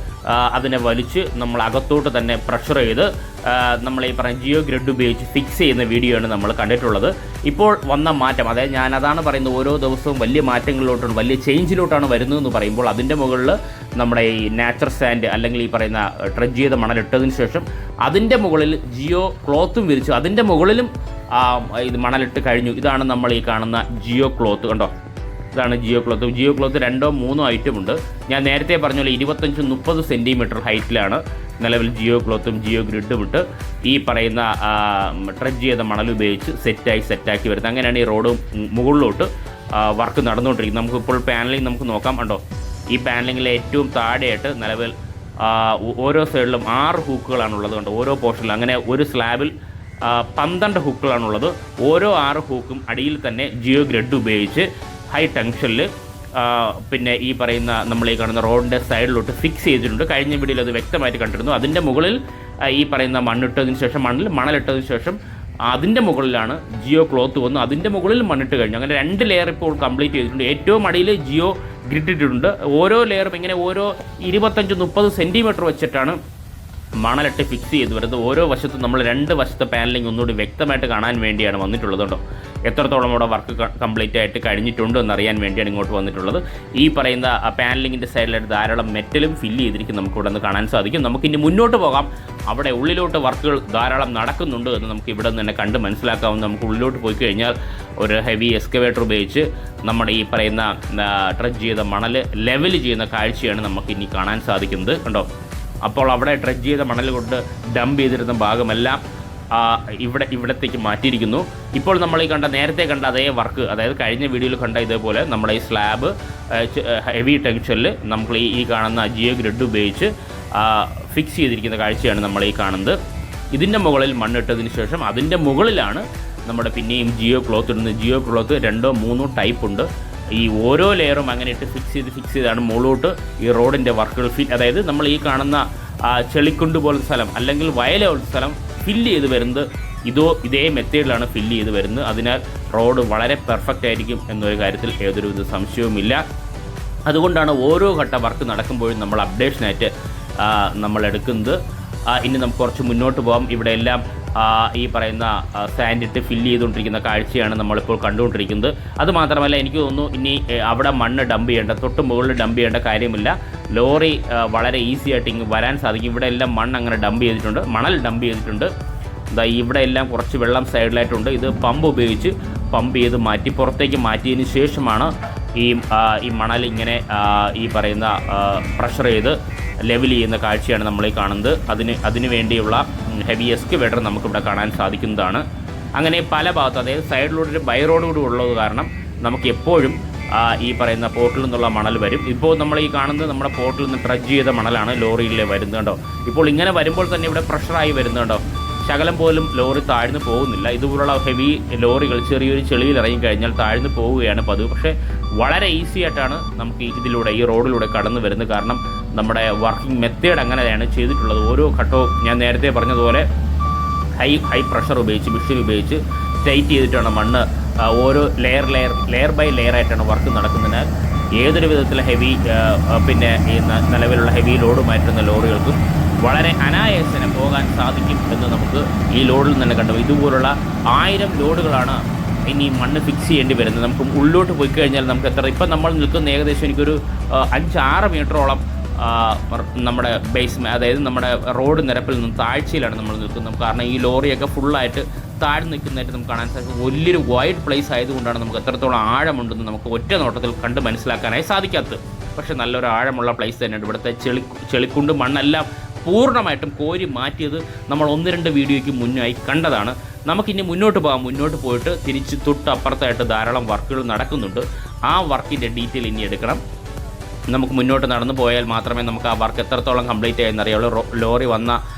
അതിനെ വലിച്ച് നമ്മൾ അകത്തോട്ട് തന്നെ പ്രഷർ ചെയ്ത് നമ്മളീ പറഞ്ഞ ജിയോ ഗ്രിഡ് ഉപയോഗിച്ച് ഫിക്സ് ചെയ്യുന്ന വീഡിയോ ആണ് നമ്മൾ കണ്ടിട്ടുള്ളത്. ഇപ്പോൾ വന്ന മാറ്റം, അതായത് ഞാനതാണ് പറയുന്നത്, ഓരോ ദിവസവും വലിയ മാറ്റങ്ങളിലോട്ടാണ്, വലിയ ചേഞ്ചിലോട്ടാണ് വരുന്നതെന്ന് പറയുമ്പോൾ അതിൻ്റെ മുകളിൽ നമ്മുടെ ഈ നാച്ചുറൽ സാൻഡ് അല്ലെങ്കിൽ ഈ പറയുന്ന ഡ്രഡ്ജ് ചെയ്ത മണലിട്ടതിന് ശേഷം അതിൻ്റെ മുകളിൽ ജിയോ ക്ലോത്തും വിരിച്ചു അതിൻ്റെ മുകളിലും ഇത് മണലിട്ട് കഴിഞ്ഞു. ഇതാണ് നമ്മൾ ഈ കാണുന്ന ജിയോ ക്ലോത്ത്, കണ്ടോ, ഇതാണ് geo cloth. Geo cloth 2 or 3 ഐറ്റമുണ്ട്. ഞാൻ നേരത്തെ പറഞ്ഞ പോലെ 25-30 സെൻറ്റിമീറ്റർ ഹൈറ്റിലാണ് നിലവിൽ ജിയോ ക്ലോത്തും ജിയോ ഗ്രിഡും ഇട്ട് ഈ പറയുന്ന ട്രെഡ്ജ് ചെയ്ത മണൽ ഉപയോഗിച്ച് സെറ്റാക്കി വരുന്നത്. അങ്ങനെയാണ് ഈ റോഡ് മുകളിലോട്ട് വർക്ക് നടന്നുകൊണ്ടിരിക്കുന്നത്. നമുക്കിപ്പോൾ പാനലിംഗ് നമുക്ക് നോക്കാം. കണ്ടോ, ഈ പാനലിങ്ങിലെ ഏറ്റവും താഴെയായിട്ട് നിലവിൽ ഓരോ സൈഡിലും 6 ഹൂക്കുകളാണുള്ളത്. കണ്ടോ, ഓരോ പോർഷനിലും. അങ്ങനെ ഒരു സ്ലാബിൽ 12 ഹൂക്കുകളാണുള്ളത്. ഓരോ 6 ഹൂക്കും അടിയിൽ തന്നെ ജിയോ ഗ്രിഡ് ഉപയോഗിച്ച് ഹൈ ടെൻഷനിൽ പിന്നെ ഈ പറയുന്ന നമ്മൾ ഈ കാണുന്ന റോഡിൻ്റെ സൈഡിലോട്ട് ഫിക്സ് ചെയ്തിട്ടുണ്ട്. കഴിഞ്ഞ വീഡിയോയിൽ അത് വ്യക്തമായിട്ട് കണ്ടിരുന്നു. അതിൻ്റെ മുകളിൽ ഈ പറയുന്ന മണ്ണിട്ടതിന് ശേഷം മണലിട്ടതിന് ശേഷം അതിൻ്റെ മുകളിലാണ് ജിയോ ക്ലോത്ത് വന്നു, അതിൻ്റെ മുകളിൽ മണ്ണിട്ട് കഴിഞ്ഞു. അങ്ങനെ 2 ലെയർ ഇപ്പോൾ കംപ്ലീറ്റ് ചെയ്തിട്ടുണ്ട്. ഏറ്റവും അടിയിൽ ജിയോ ഗ്രിഡ് ഇട്ടിട്ടുണ്ട്. ഓരോ ലെയറും ഇങ്ങനെ ഓരോ 25-30 സെൻറ്റിമീറ്റർ വെച്ചിട്ടാണ് മണലിട്ട് ഫിക്സ് ചെയ്ത് വരുന്നത്. ഓരോ വശത്തും നമ്മൾ 2 വശത്തെ പാനലിംഗ് ഒന്നുകൂടി വ്യക്തമായിട്ട് കാണാൻ വേണ്ടിയാണ് വന്നിട്ടുള്ളത്. കേട്ടോ, എത്രത്തോളം അവിടെ വർക്ക് കംപ്ലീറ്റ് ആയിട്ട് കഴിഞ്ഞിട്ടുണ്ട് എന്നറിയാൻ വേണ്ടിയാണ് ഇങ്ങോട്ട് വന്നിട്ടുള്ളത്. ഈ പറയുന്ന പാനലിങ്ങിൻ്റെ സൈഡിലായിട്ട് ധാരാളം മെറ്റലും ഫില്ല് ചെയ്തിരിക്കും നമുക്കിവിടെ നിന്ന് കാണാൻ സാധിക്കും. നമുക്കിനി മുന്നോട്ട് പോകാം. അവിടെ ഉള്ളിലോട്ട് വർക്കുകൾ ധാരാളം നടക്കുന്നുണ്ട് എന്ന് നമുക്ക് ഇവിടെ നിന്ന് തന്നെ കണ്ട് മനസ്സിലാക്കാവുന്ന. നമുക്ക് ഉള്ളിലോട്ട് പോയി കഴിഞ്ഞാൽ ഒരു ഹെവി എക്സ്കവേറ്റർ ഉപയോഗിച്ച് നമ്മുടെ ഈ പറയുന്ന ട്രെഡ്ജ് ചെയ്ത മണൽ ലെവൽ ചെയ്യുന്ന കാഴ്ചയാണ് നമുക്കിനി കാണാൻ സാധിക്കുന്നത്. കണ്ടോ, അപ്പോൾ അവിടെ ട്രെഡ്ജ് ചെയ്ത മണൽ കൊണ്ട് ഡംപ് ചെയ്തിരുന്ന ഭാഗമെല്ലാം ഇവിടത്തേക്ക് മാറ്റിയിരിക്കുന്നു. ഇപ്പോൾ നമ്മൾ ഈ നേരത്തെ കണ്ട അതേ വർക്ക്, അതായത് കഴിഞ്ഞ വീഡിയോയിൽ കണ്ട ഇതേപോലെ നമ്മുടെ ഈ സ്ലാബ് ഹെവി ടെൻഷനിൽ നമ്മൾ ഈ കാണുന്ന ജിയോ ഗ്രിഡ് ഉപയോഗിച്ച് ഫിക്സ് ചെയ്തിരിക്കുന്ന കാഴ്ചയാണ് നമ്മൾ ഈ കാണുന്നത്. ഇതിൻ്റെ മുകളിൽ മണ്ണിട്ടതിന് ശേഷം അതിൻ്റെ മുകളിലാണ് നമ്മുടെ പിന്നെയും ജിയോ ക്ലോത്ത് ഇടുന്നത്. ജിയോ ക്ലോത്ത് 2 or 3 ടൈപ്പ് ഉണ്ട്. ഈ ഓരോ ലെയറും അങ്ങനെ ഇട്ട് ഫിക്സ് ചെയ്താണ് മുകളിലോട്ട് ഈ റോഡിൻ്റെ വർക്കുകൾ അതായത് നമ്മൾ ഈ കാണുന്ന ചെളിക്കുണ്ട് പോലത്തെ സ്ഥലം അല്ലെങ്കിൽ വയലുള്ള സ്ഥലം ഫില്ല് ചെയ്ത് വരുന്നത് ഇതേ മെത്തേഡിലാണ് ഫില്ല് ചെയ്ത് വരുന്നത്. അതിനാൽ റോഡ് വളരെ പെർഫെക്റ്റ് ആയിരിക്കും എന്നൊരു കാര്യത്തിൽ യാതൊരുവിധ സംശയവുമില്ല. അതുകൊണ്ടാണ് ഓരോ ഘട്ട വർക്ക് നടക്കുമ്പോഴും നമ്മൾ അപ്ഡേഷനായിട്ട് നമ്മൾ എടുക്കുന്നത്. ഇനി നമുക്ക് കുറച്ച് മുന്നോട്ട് പോകാം. ഇവിടെ എല്ലാം ഈ പറയുന്ന സാൻഡിട്ട് ഫില്ല് ചെയ്തുകൊണ്ടിരിക്കുന്ന കാഴ്ചയാണ് നമ്മളിപ്പോൾ കണ്ടുകൊണ്ടിരിക്കുന്നത്. അതുമാത്രമല്ല, എനിക്ക് തോന്നുന്നു ഇനി അവിടെ മണ്ണ് ഡംപ് ചെയ്യേണ്ട, തൊട്ട് മുകളിൽ ഡംപ് ചെയ്യേണ്ട കാര്യമില്ല. ലോറി വളരെ ഈസി ആയിട്ട് ഇങ്ങ് വരാൻ സാധിക്കും. ഇവിടെ എല്ലാം മണ്ണ് അങ്ങനെ ഡംപ് ചെയ്തിട്ടുണ്ട്, മണൽ ഡംപ് ചെയ്തിട്ടുണ്ട്. ഇവിടെ എല്ലാം കുറച്ച് വെള്ളം സൈഡിലായിട്ടുണ്ട്. ഇത് പമ്പ് ഉപയോഗിച്ച് പമ്പ് ചെയ്ത് പുറത്തേക്ക് മാറ്റിയതിന് ശേഷമാണ് ഈ മണൽ ഇങ്ങനെ ഈ പറയുന്ന പ്രഷർ ചെയ്ത് ലെവൽ ചെയ്യുന്ന കാഴ്ചയാണ് നമ്മളീ കാണുന്നത്. അതിന് വേണ്ടിയുള്ള ഹെവി എക്സ്കവേറ്റർ നമുക്കിവിടെ കാണാൻ സാധിക്കുന്നതാണ്. അങ്ങനെ പല ഭാഗത്തും, അതായത് സൈഡിലൂടെ ഒരു ബൈ റോഡ് കൂടി ഉള്ളത് കാരണം നമുക്ക് എപ്പോഴും ഈ പറയുന്ന പോർട്ടിൽ നിന്നുള്ള മണൽ വരും. ഇപ്പോൾ നമ്മൾ ഈ കാണുന്നത് നമ്മുടെ പോർട്ടിൽ നിന്ന് ട്രഡ്ജ് ചെയ്ത മണലാണ് ലോറിയിൽ വരുന്നുണ്ടോ. ഇപ്പോൾ ഇങ്ങനെ വരുമ്പോൾ തന്നെ ഇവിടെ പ്രഷറായി വരുന്നുണ്ടോ. ശകലം പോലും ലോറി താഴ്ന്നു പോകുന്നില്ല. ഇതുപോലുള്ള ഹെവി ലോറികൾ ചെറിയൊരു ചെളിയിൽ ഇറങ്ങി കഴിഞ്ഞാൽ താഴ്ന്നു പോവുകയാണ് പതിവ്. പക്ഷേ വളരെ ഈസി ആയിട്ടാണ് നമുക്ക് ഇതിലൂടെ ഈ റോഡിലൂടെ കടന്നു വരുന്നത്. കാരണം നമ്മുടെ വർക്കിംഗ് മെത്തേഡ് അങ്ങനെയാണ് ചെയ്തിട്ടുള്ളത്. ഓരോ ഘട്ടവും ഞാൻ നേരത്തെ പറഞ്ഞതുപോലെ ഹൈ പ്രഷർ ഉപയോഗിച്ച് മെഷീൻ ഉപയോഗിച്ച് ടൈറ്റ് ചെയ്തിട്ടാണ് മണ്ണ് ഓരോ ലെയർ ബൈ ലെയർ ആയിട്ടാണ് വർക്ക് നടക്കുന്നതിനാൽ ഏതൊരു വിധത്തിലെ ഹെവി പിന്നെ ഈ നിലവിലുള്ള ഹെവി ലോഡുമായിട്ടുള്ള ലോറികൾക്കും വളരെ അനായാസേന പോകാൻ സാധിക്കും എന്ന് നമുക്ക് ഈ ലോഡിൽ തന്നെ കണ്ടു. ഇതുപോലുള്ള 1000 ലോഡുകളാണ് ഇനി മണ്ണ് ഫിക്സ് ചെയ്യേണ്ടി വരുന്നത്. നമുക്ക് ഉള്ളിലോട്ട് പോയി കഴിഞ്ഞാൽ നമുക്ക് ഇപ്പം നമ്മൾ നിൽക്കുന്ന ഏകദേശം എനിക്കൊരു 5-6 മീറ്ററോളം നമ്മുടെ അതായത് നമ്മുടെ റോഡ് നിരപ്പിൽ നിന്ന് താഴ്ചയിലാണ് നമ്മൾ നിൽക്കുന്നത്. കാരണം ഈ ലോറിയൊക്കെ ഫുള്ളായിട്ട് താഴ്ന്നു നിൽക്കുന്നതായിട്ട് നമുക്ക് കാണാൻ സാധിക്കും. വലിയൊരു വൈഡ് പ്ലേസ് ആയതുകൊണ്ടാണ് നമുക്ക് എത്രത്തോളം ആഴമുണ്ടെന്ന് നമുക്ക് ഒറ്റ നോട്ടത്തിൽ കണ്ട് മനസ്സിലാക്കാനായി സാധിക്കാത്തത്. പക്ഷേ നല്ലൊരു ആഴമുള്ള പ്ലേസ് തന്നെയാണ്. ഇവിടുത്തെ ചെളിക്കുണ്ട് മണ്ണെല്ലാം പൂർണ്ണമായിട്ടും കോരി മാറ്റിയത് നമ്മൾ 1-2 വീഡിയോയ്ക്ക് മുന്നായി കണ്ടതാണ്. നമുക്കിനി മുന്നോട്ട് പോകാം. മുന്നോട്ട് പോയിട്ട് തിരിച്ച് തൊട്ടപ്പുറത്തായിട്ട് ധാരാളം വർക്കുകൾ നടക്കുന്നുണ്ട്. ആ വർക്കിൻ്റെ ഡീറ്റെയിൽ ഇനി എടുക്കണം. നമുക്ക് മുന്നോട്ട് നടന്നു പോയാൽ മാത്രമേ നമുക്ക് ആ വർക്ക് എത്രത്തോളം കംപ്ലീറ്റ് ആയെന്നറിയുള്ളൂ. ലോറി വന്ന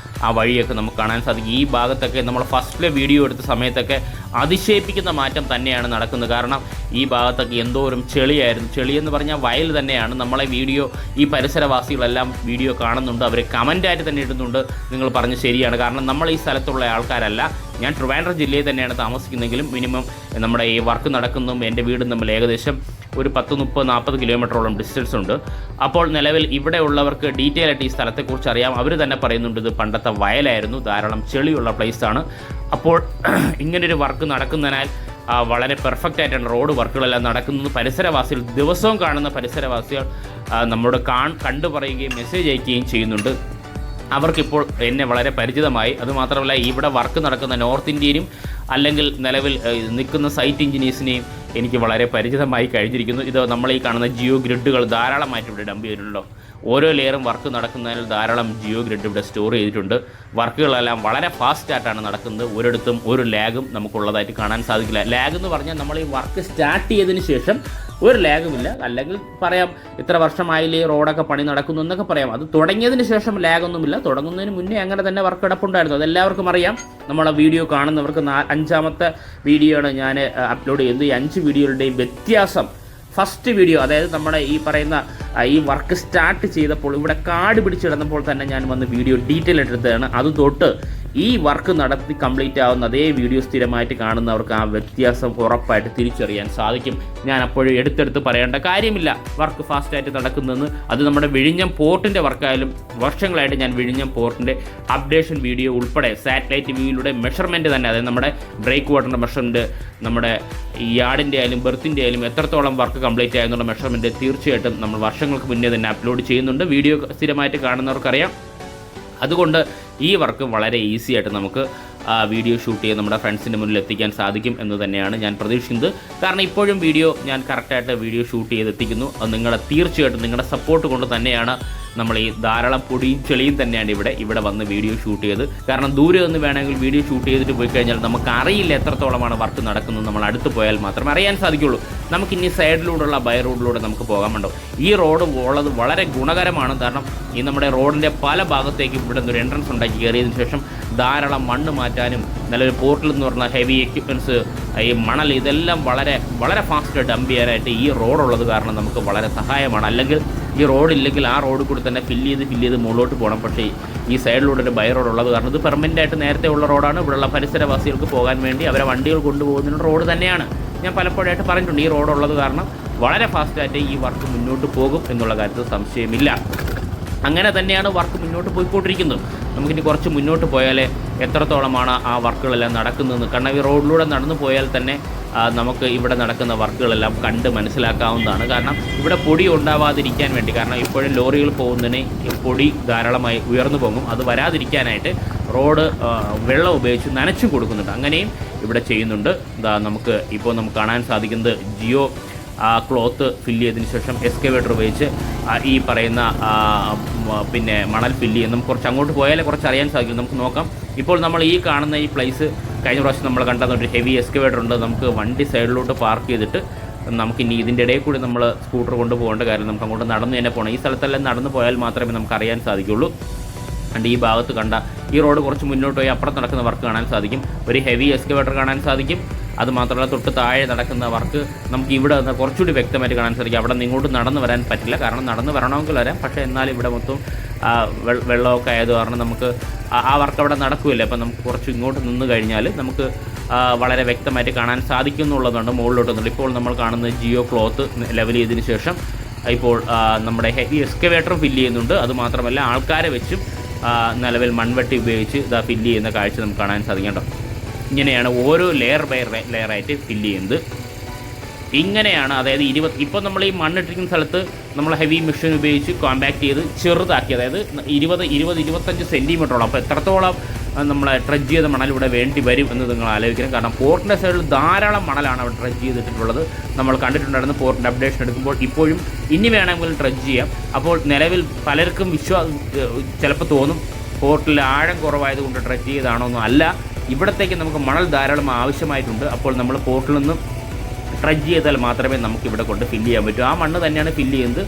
ആ വഴിയൊക്കെ നമുക്ക് കാണാൻ സാധിക്കും. ഈ ഭാഗത്തൊക്കെ നമ്മൾ ഫസ്റ്റിലെ വീഡിയോ എടുത്ത സമയത്തൊക്കെ അതിശയിപ്പിക്കുന്ന മാറ്റം തന്നെയാണ് നടക്കുന്നത്. കാരണം ഈ ഭാഗത്തൊക്കെ എന്തോരം ചെളിയായിരുന്നു. ചെളിയെന്ന് പറഞ്ഞാൽ വയൽ തന്നെയാണ്. നമ്മളെ വീഡിയോ ഈ പരിസരവാസികളെല്ലാം വീഡിയോ കാണുന്നുണ്ട്. അവർ കമൻറ്റായിട്ട് തന്നെ ഇടുന്നുണ്ട്. നിങ്ങൾ പറഞ്ഞ് ശരിയാണ്. കാരണം നമ്മൾ ഈ സ്ഥലത്തുള്ള ആൾക്കാരല്ല. ഞാൻ ട്രിവാൻഡ്രം ജില്ലയിൽ തന്നെയാണ് താമസിക്കുന്നതെങ്കിലും മിനിമം നമ്മുടെ ഈ വർക്ക് നടക്കുന്നതും എൻ്റെ വീടും തമ്മിൽ ഏകദേശം ഒരു 10-30-40 കിലോമീറ്ററോളം ഡിസ്റ്റൻസ് ഉണ്ട്. അപ്പോൾ നിലവിൽ ഇവിടെ ഉള്ളവർക്ക് ഡീറ്റെയിൽ ആയിട്ട് ഈ സ്ഥലത്തെക്കുറിച്ച് അറിയാം. അവർ തന്നെ പറയുന്നുണ്ട് ഇത് പണ്ടത്തെ വയലായിരുന്നു, ധാരാളം ചെളിയുള്ള പ്ലേസാണ്. അപ്പോൾ ഇങ്ങനൊരു വർക്ക് നടക്കുന്നതിനാൽ വളരെ പെർഫെക്റ്റ് ആയിട്ടാണ് റോഡ് വർക്കുകളെല്ലാം നടക്കുന്നത്. പരിസരവാസികൾ, ദിവസവും കാണുന്ന പരിസരവാസികൾ നമ്മോട് കണ്ടു പറയുകയും മെസ്സേജ് അയക്കുകയും ചെയ്യുന്നുണ്ട്. അവർക്കിപ്പോൾ എന്നെ വളരെ പരിചിതമായി. അതുമാത്രമല്ല ഇവിടെ വർക്ക് നടക്കുന്ന നോർത്ത് ഇന്ത്യയിലും അല്ലെങ്കിൽ നിലവിൽ നിൽക്കുന്ന സൈറ്റ് എഞ്ചിനീയേഴ്സിനെയും എനിക്ക് വളരെ പരിചിതമായി കഴിഞ്ഞിരിക്കുന്നു. ഇത് നമ്മൾ ഈ കാണുന്ന ജിയോ ഗ്രിഡുകൾ ധാരാളമായിട്ട് ഇവിടെ ഡംപ് ചെയ്തിട്ടുണ്ടല്ലോ. ഓരോ ലെയറും വർക്ക് നടക്കുന്നതിൽ ധാരാളം ജിയോ ഗ്രിഡ് ഇവിടെ സ്റ്റോർ ചെയ്തിട്ടുണ്ട്. വർക്കുകളെല്ലാം വളരെ ഫാസ്റ്റായിട്ടാണ് നടക്കുന്നത്. ഒരിടത്തും ഒരു ലാഗും നമുക്കുള്ളതായിട്ട് കാണാൻ സാധിക്കില്ല. ലാഗ് എന്ന് പറഞ്ഞാൽ നമ്മൾ ഈ വർക്ക് സ്റ്റാർട്ട് ചെയ്തതിന് ശേഷം ഒരു ലാഗുമില്ല. അല്ലെങ്കിൽ പറയാം ഇത്ര വർഷമായില്ലേ റോഡൊക്കെ പണി നടക്കുന്നു എന്നൊക്കെ പറയാം. അത് തുടങ്ങിയതിന് ശേഷം ലാഗൊന്നുമില്ല. തുടങ്ങുന്നതിന് മുന്നേ അങ്ങനെ തന്നെ വർക്ക് കിടപ്പുണ്ടായിരുന്നു. അതെല്ലാവർക്കും അറിയാം. നമ്മളെ വീഡിയോ കാണുന്നവർക്ക് 5ാമത്തെ വീഡിയോ ആണ് ഞാൻ അപ്ലോഡ് ചെയ്യുന്നത്. ഈ 5 വീഡിയോകളുടെയും വ്യത്യാസം ഫസ്റ്റ് വീഡിയോ, അതായത് നമ്മുടെ ഈ പറയുന്ന ഈ വർക്ക് സ്റ്റാർട്ട് ചെയ്തപ്പോൾ ഇവിടെ കാട് പിടിച്ചിടന്നപ്പോൾ തന്നെ ഞാൻ വന്ന് വീഡിയോ ഡീറ്റെയിൽ എടുത്തതാണ്. അത് തൊട്ട് ഈ വർക്ക് നടത്തി കംപ്ലീറ്റ് ആവുന്ന അതേ വീഡിയോ സ്ഥിരമായിട്ട് കാണുന്നവർക്ക് ആ വ്യത്യാസം ഉറപ്പായിട്ട് തിരിച്ചറിയാൻ സാധിക്കും. ഞാൻ അപ്പോഴും എടുത്തെടുത്ത് പറയേണ്ട കാര്യമില്ല വർക്ക് ഫാസ്റ്റായിട്ട് നടക്കുന്നതെന്ന്. അത് നമ്മുടെ വിഴിഞ്ഞം പോർട്ടിൻ്റെ വർക്കായാലും വർഷങ്ങളായിട്ട് ഞാൻ വിഴിഞ്ഞം പോർട്ടിൻ്റെ അപ്ഡേഷൻ വീഡിയോ ഉൾപ്പെടെ സാറ്റലൈറ്റ് വ്യൂയിലൂടെ മെഷർമെൻറ്റ് തന്നെ, അതായത് നമ്മുടെ ബ്രേക്ക് വാട്ടറിൻ്റെ മെഷർമെൻറ്റ്, നമ്മുടെ യാർഡിൻ്റെ ആയാലും ബെർത്തിൻ്റെ ആയാലും എത്രത്തോളം വർക്ക് കംപ്ലീറ്റ് ആയെന്നുള്ള മെഷർമെൻറ്റ് തീർച്ചയായിട്ടും നമ്മൾ വർഷങ്ങൾക്ക് മുന്നേ തന്നെ അപ്ലോഡ് ചെയ്യുന്നുണ്ട്. വീഡിയോ സ്ഥിരമായിട്ട് കാണുന്നവർക്കറിയാം. അതുകൊണ്ട് ഈ വർക്ക് വളരെ ഈസി ആയിട്ട് നമുക്ക് വീഡിയോ ഷൂട്ട് ചെയ്ത് നമ്മുടെ ഫ്രണ്ട്സിൻ്റെ മുന്നിൽ എത്തിക്കാൻ സാധിക്കും എന്ന് തന്നെയാണ് ഞാൻ പ്രതീക്ഷിക്കുന്നത്. കാരണം ഇപ്പോഴും വീഡിയോ ഞാൻ കറക്റ്റായിട്ട് വീഡിയോ ഷൂട്ട് ചെയ്ത് എത്തിക്കുന്നു. അത് തീർച്ചയായിട്ടും നിങ്ങളുടെ സപ്പോർട്ട് കൊണ്ട് തന്നെയാണ് നമ്മൾ ഈ ധാരാളം പൊടിയും ചെളിയും തന്നെയാണ് ഇവിടെ വന്ന് വീഡിയോ ഷൂട്ട് ചെയ്ത്. കാരണം ദൂരെ നിന്ന് വേണമെങ്കിൽ വീഡിയോ ഷൂട്ട് ചെയ്തിട്ട് പോയി കഴിഞ്ഞാൽ നമുക്ക് അറിയില്ല എത്രത്തോളമാണ് വർക്ക് നടക്കുന്നത്. നമ്മൾ അടുത്ത് പോയാൽ മാത്രമേ അറിയാൻ സാധിക്കുള്ളൂ. നമുക്കിനി സൈഡിലൂടെയുള്ള ബൈ റോഡിലൂടെ നമുക്ക് പോകാൻ വേണ്ടോ. ഈ റോഡ് ഉള്ളത് വളരെ ഗുണകരമാണ്. കാരണം ഈ നമ്മുടെ റോഡിൻ്റെ പല ഭാഗത്തേക്കും ഇവിടെ ഒരു എൻട്രൻസ് ഉണ്ടാക്കി കയറിയതിന് ശേഷം ധാരാളം മണ്ണ് മാറ്റാനും നിലവിൽ പോർട്ടിൽ എന്ന് പറഞ്ഞാൽ ഹെവി എക്യുപ്മെൻറ്റ്സ്, ഈ മണൽ, ഇതെല്ലാം വളരെ വളരെ ഫാസ്റ്റ് ഡംപ് ചെയ്യാനായിട്ട് ഈ റോഡുള്ളത് കാരണം നമുക്ക് വളരെ സഹായമാണ്. അല്ലെങ്കിൽ ഈ റോഡില്ലെങ്കിൽ ആ റോഡ് കൂടി തന്നെ ഫില്ല് ചെയ്ത് മുകളിലോട്ട് പോകണം. പക്ഷേ ഈ സൈഡിലൂടെ ഒരു ബൈ റോഡ് ഉള്ളത് കാരണം ഇത് പെർമനൻ്റ് ആയിട്ട് നേരത്തെ ഉള്ള റോഡാണ്. ഇവിടെയുള്ള പരിസരവാസികൾക്ക് പോകാൻ വേണ്ടി അവരെ വണ്ടികൾ കൊണ്ടുപോകുന്നതിന് റോഡ് തന്നെയാണ്. ഞാൻ പലപ്പോഴായിട്ട് പറഞ്ഞിട്ടുണ്ട്, ഈ റോഡുള്ളത് കാരണം വളരെ ഫാസ്റ്റായിട്ട് ഈ വർക്ക് മുന്നോട്ട് പോകും എന്നുള്ള കാര്യത്തിൽ സംശയമില്ല. അങ്ങനെ തന്നെയാണ് വർക്ക് മുന്നോട്ട് പോയിക്കൊണ്ടിരിക്കുന്നത്. നമുക്കിനി കുറച്ച് മുന്നോട്ട് പോയാലേ എത്രത്തോളമാണ് ആ വർക്കുകളെല്ലാം നടക്കുന്നതെന്ന്. കാരണം ഈ റോഡിലൂടെ നടന്നു പോയാൽ തന്നെ നമുക്ക് ഇവിടെ നടക്കുന്ന വർക്കുകളെല്ലാം കണ്ട് മനസ്സിലാക്കാവുന്നതാണ്. കാരണം ഇവിടെ പൊടി ഉണ്ടാവാതിരിക്കാൻ വേണ്ടി, കാരണം ഇപ്പോഴും ലോറികൾ പോകുന്നതിന് പൊടി ധാരാളമായി ഉയർന്നു പോകും. അത് വരാതിരിക്കാനായിട്ട് റോഡ് വെള്ളം ഉപയോഗിച്ച് നനച്ചു കൊടുക്കുന്നുണ്ട്. അങ്ങനെയും ഇവിടെ ചെയ്യുന്നുണ്ട്. നമുക്ക് കാണാൻ സാധിക്കുന്നത് ജിയോ ക്ലോത്ത് ഫില്ല് ചെയ്തതിന് ശേഷം എക്സ്കവേറ്റർ ഉപയോഗിച്ച് ഈ പറയുന്ന പിന്നെ മണൽ ഫില്ല് ചെയ്യും. നമുക്ക് കുറച്ച് അങ്ങോട്ട് പോയാലേ കുറച്ച് അറിയാൻ സാധിക്കും. നമുക്ക് നോക്കാം. ഇപ്പോൾ നമ്മൾ ഈ കാണുന്ന ഈ പ്ലേസ് കഴിഞ്ഞ പ്രാവശ്യം നമ്മൾ കണ്ടെന്ന ഒരു ഹെവി എക്സ്കവേറ്റർ ഉണ്ട്. നമുക്ക് വണ്ടി സൈഡിലോട്ട് പാർക്ക് ചെയ്തിട്ട് നമുക്കിനി ഇതിൻ്റെ ഇടയിൽ കൂടി നമ്മൾ സ്കൂട്ടർ കൊണ്ടുപോകേണ്ട കാര്യം, നമുക്ക് അങ്ങോട്ട് നടന്നു തന്നെ പോകണം. ഈ സ്ഥലത്തെല്ലാം നടന്നു പോയാൽ മാത്രമേ നമുക്ക് അറിയാൻ സാധിക്കുള്ളൂ. ആൻഡ് ഈ ഭാഗത്ത് കണ്ട ഈ റോഡ് കുറച്ച് മുന്നോട്ട് പോയി അപ്പുറത്ത് നടക്കുന്ന വർക്ക് കാണാൻ സാധിക്കും. ഒരു ഹെവി എക്സ്കവേറ്റർ കാണാൻ സാധിക്കും. അതുമാത്രമല്ല തൊട്ട് താഴെ നടക്കുന്ന വർക്ക് നമുക്ക് ഇവിടെ നിന്ന് കുറച്ചുകൂടി വ്യക്തമായിട്ട് കാണാൻ സാധിക്കും. അവിടെ നിന്ന് ഇങ്ങോട്ട് നടന്നു വരാൻ പറ്റില്ല. കാരണം നടന്ന് വരണമെങ്കിൽ വരാം. പക്ഷേ എന്നാലും ഇവിടെ മൊത്തം വെള്ളമൊക്കെ ആയത് കാരണം നമുക്ക് ആ വർക്ക് അവിടെ നടക്കില്ല. അപ്പം നമുക്ക് കുറച്ച് ഇങ്ങോട്ട് നിന്ന് കഴിഞ്ഞാൽ നമുക്ക് വളരെ വ്യക്തമായിട്ട് കാണാൻ സാധിക്കും എന്നുള്ളതുകൊണ്ട് മുകളിലോട്ട് വന്നിട്ട് ഇപ്പോൾ നമ്മൾ കാണുന്നത് ജിയോ ക്ലോത്ത് ലെവൽ ചെയ്തതിന് ശേഷം ഇപ്പോൾ നമ്മുടെ ഹെവി എക്സ്കവേറ്റർ ഫില്ല് ചെയ്യുന്നുണ്ട്. അതുമാത്രമല്ല ആൾക്കാരെ വെച്ചും നിലവിൽ മൺവെട്ടി ഉപയോഗിച്ച് ഫില്ല് ചെയ്യുന്ന കാഴ്ച നമുക്ക് കാണാൻ സാധിക്കേണ്ടത്. ഇങ്ങനെയാണ് ഓരോ ലെയർ ബൈ ലെയറായിട്ട് ഫില്ല് ചെയ്യുന്നത്. ഇങ്ങനെയാണ്, അതായത് ഇപ്പോൾ നമ്മൾ ഈ മണ്ണിട്ടിരിക്കുന്ന സ്ഥലത്ത് നമ്മൾ ഹെവി മെഷീൻ ഉപയോഗിച്ച് കോമ്പാക്ട് ചെയ്ത് ചെറുതാക്കി, അതായത് 20-25 സെൻറ്റിമീറ്ററോളം. അപ്പോൾ എത്രത്തോളം നമ്മളെ ട്രഡ്ജ് ചെയ്ത മണൽ ഇവിടെ വേണ്ടി വരും എന്ന് നിങ്ങൾ ആലോചിക്കണം. കാരണം പോർട്ടിൻ്റെ സൈഡിൽ ധാരാളം മണലാണ് അവിടെ ട്രഡ്ജ് ചെയ്തിട്ടുള്ളത്. നമ്മൾ കണ്ടിട്ടുണ്ടായിരുന്നു പോർട്ടിൻ്റെ അപ്ഡേഷൻ എടുക്കുമ്പോൾ. ഇപ്പോഴും ഇനി വേണമെങ്കിൽ ട്രഡ്ജ് ചെയ്യാം. അപ്പോൾ നിലവിൽ പലർക്കും ചിലപ്പോൾ തോന്നും പോർട്ടിൽ ആഴം കുറവായതുകൊണ്ട് ട്രഡ്ജ് ചെയ്താണോ ഒന്നും അല്ല. ഇവിടത്തേക്ക് നമുക്ക് മണൽ ധാരാളം ആവശ്യമായിട്ടുണ്ട്. അപ്പോൾ നമ്മൾ പോർട്ടിൽ നിന്നും ട്രഡ്ജ് ചെയ്താൽ മാത്രമേ നമുക്ക് ഇവിടെ കൊണ്ട് ഫില്ല് ചെയ്യാൻ പറ്റൂ. ആ മണ്ണ് തന്നെയാണ് ഫില്ല് ചെയ്യുന്നത്.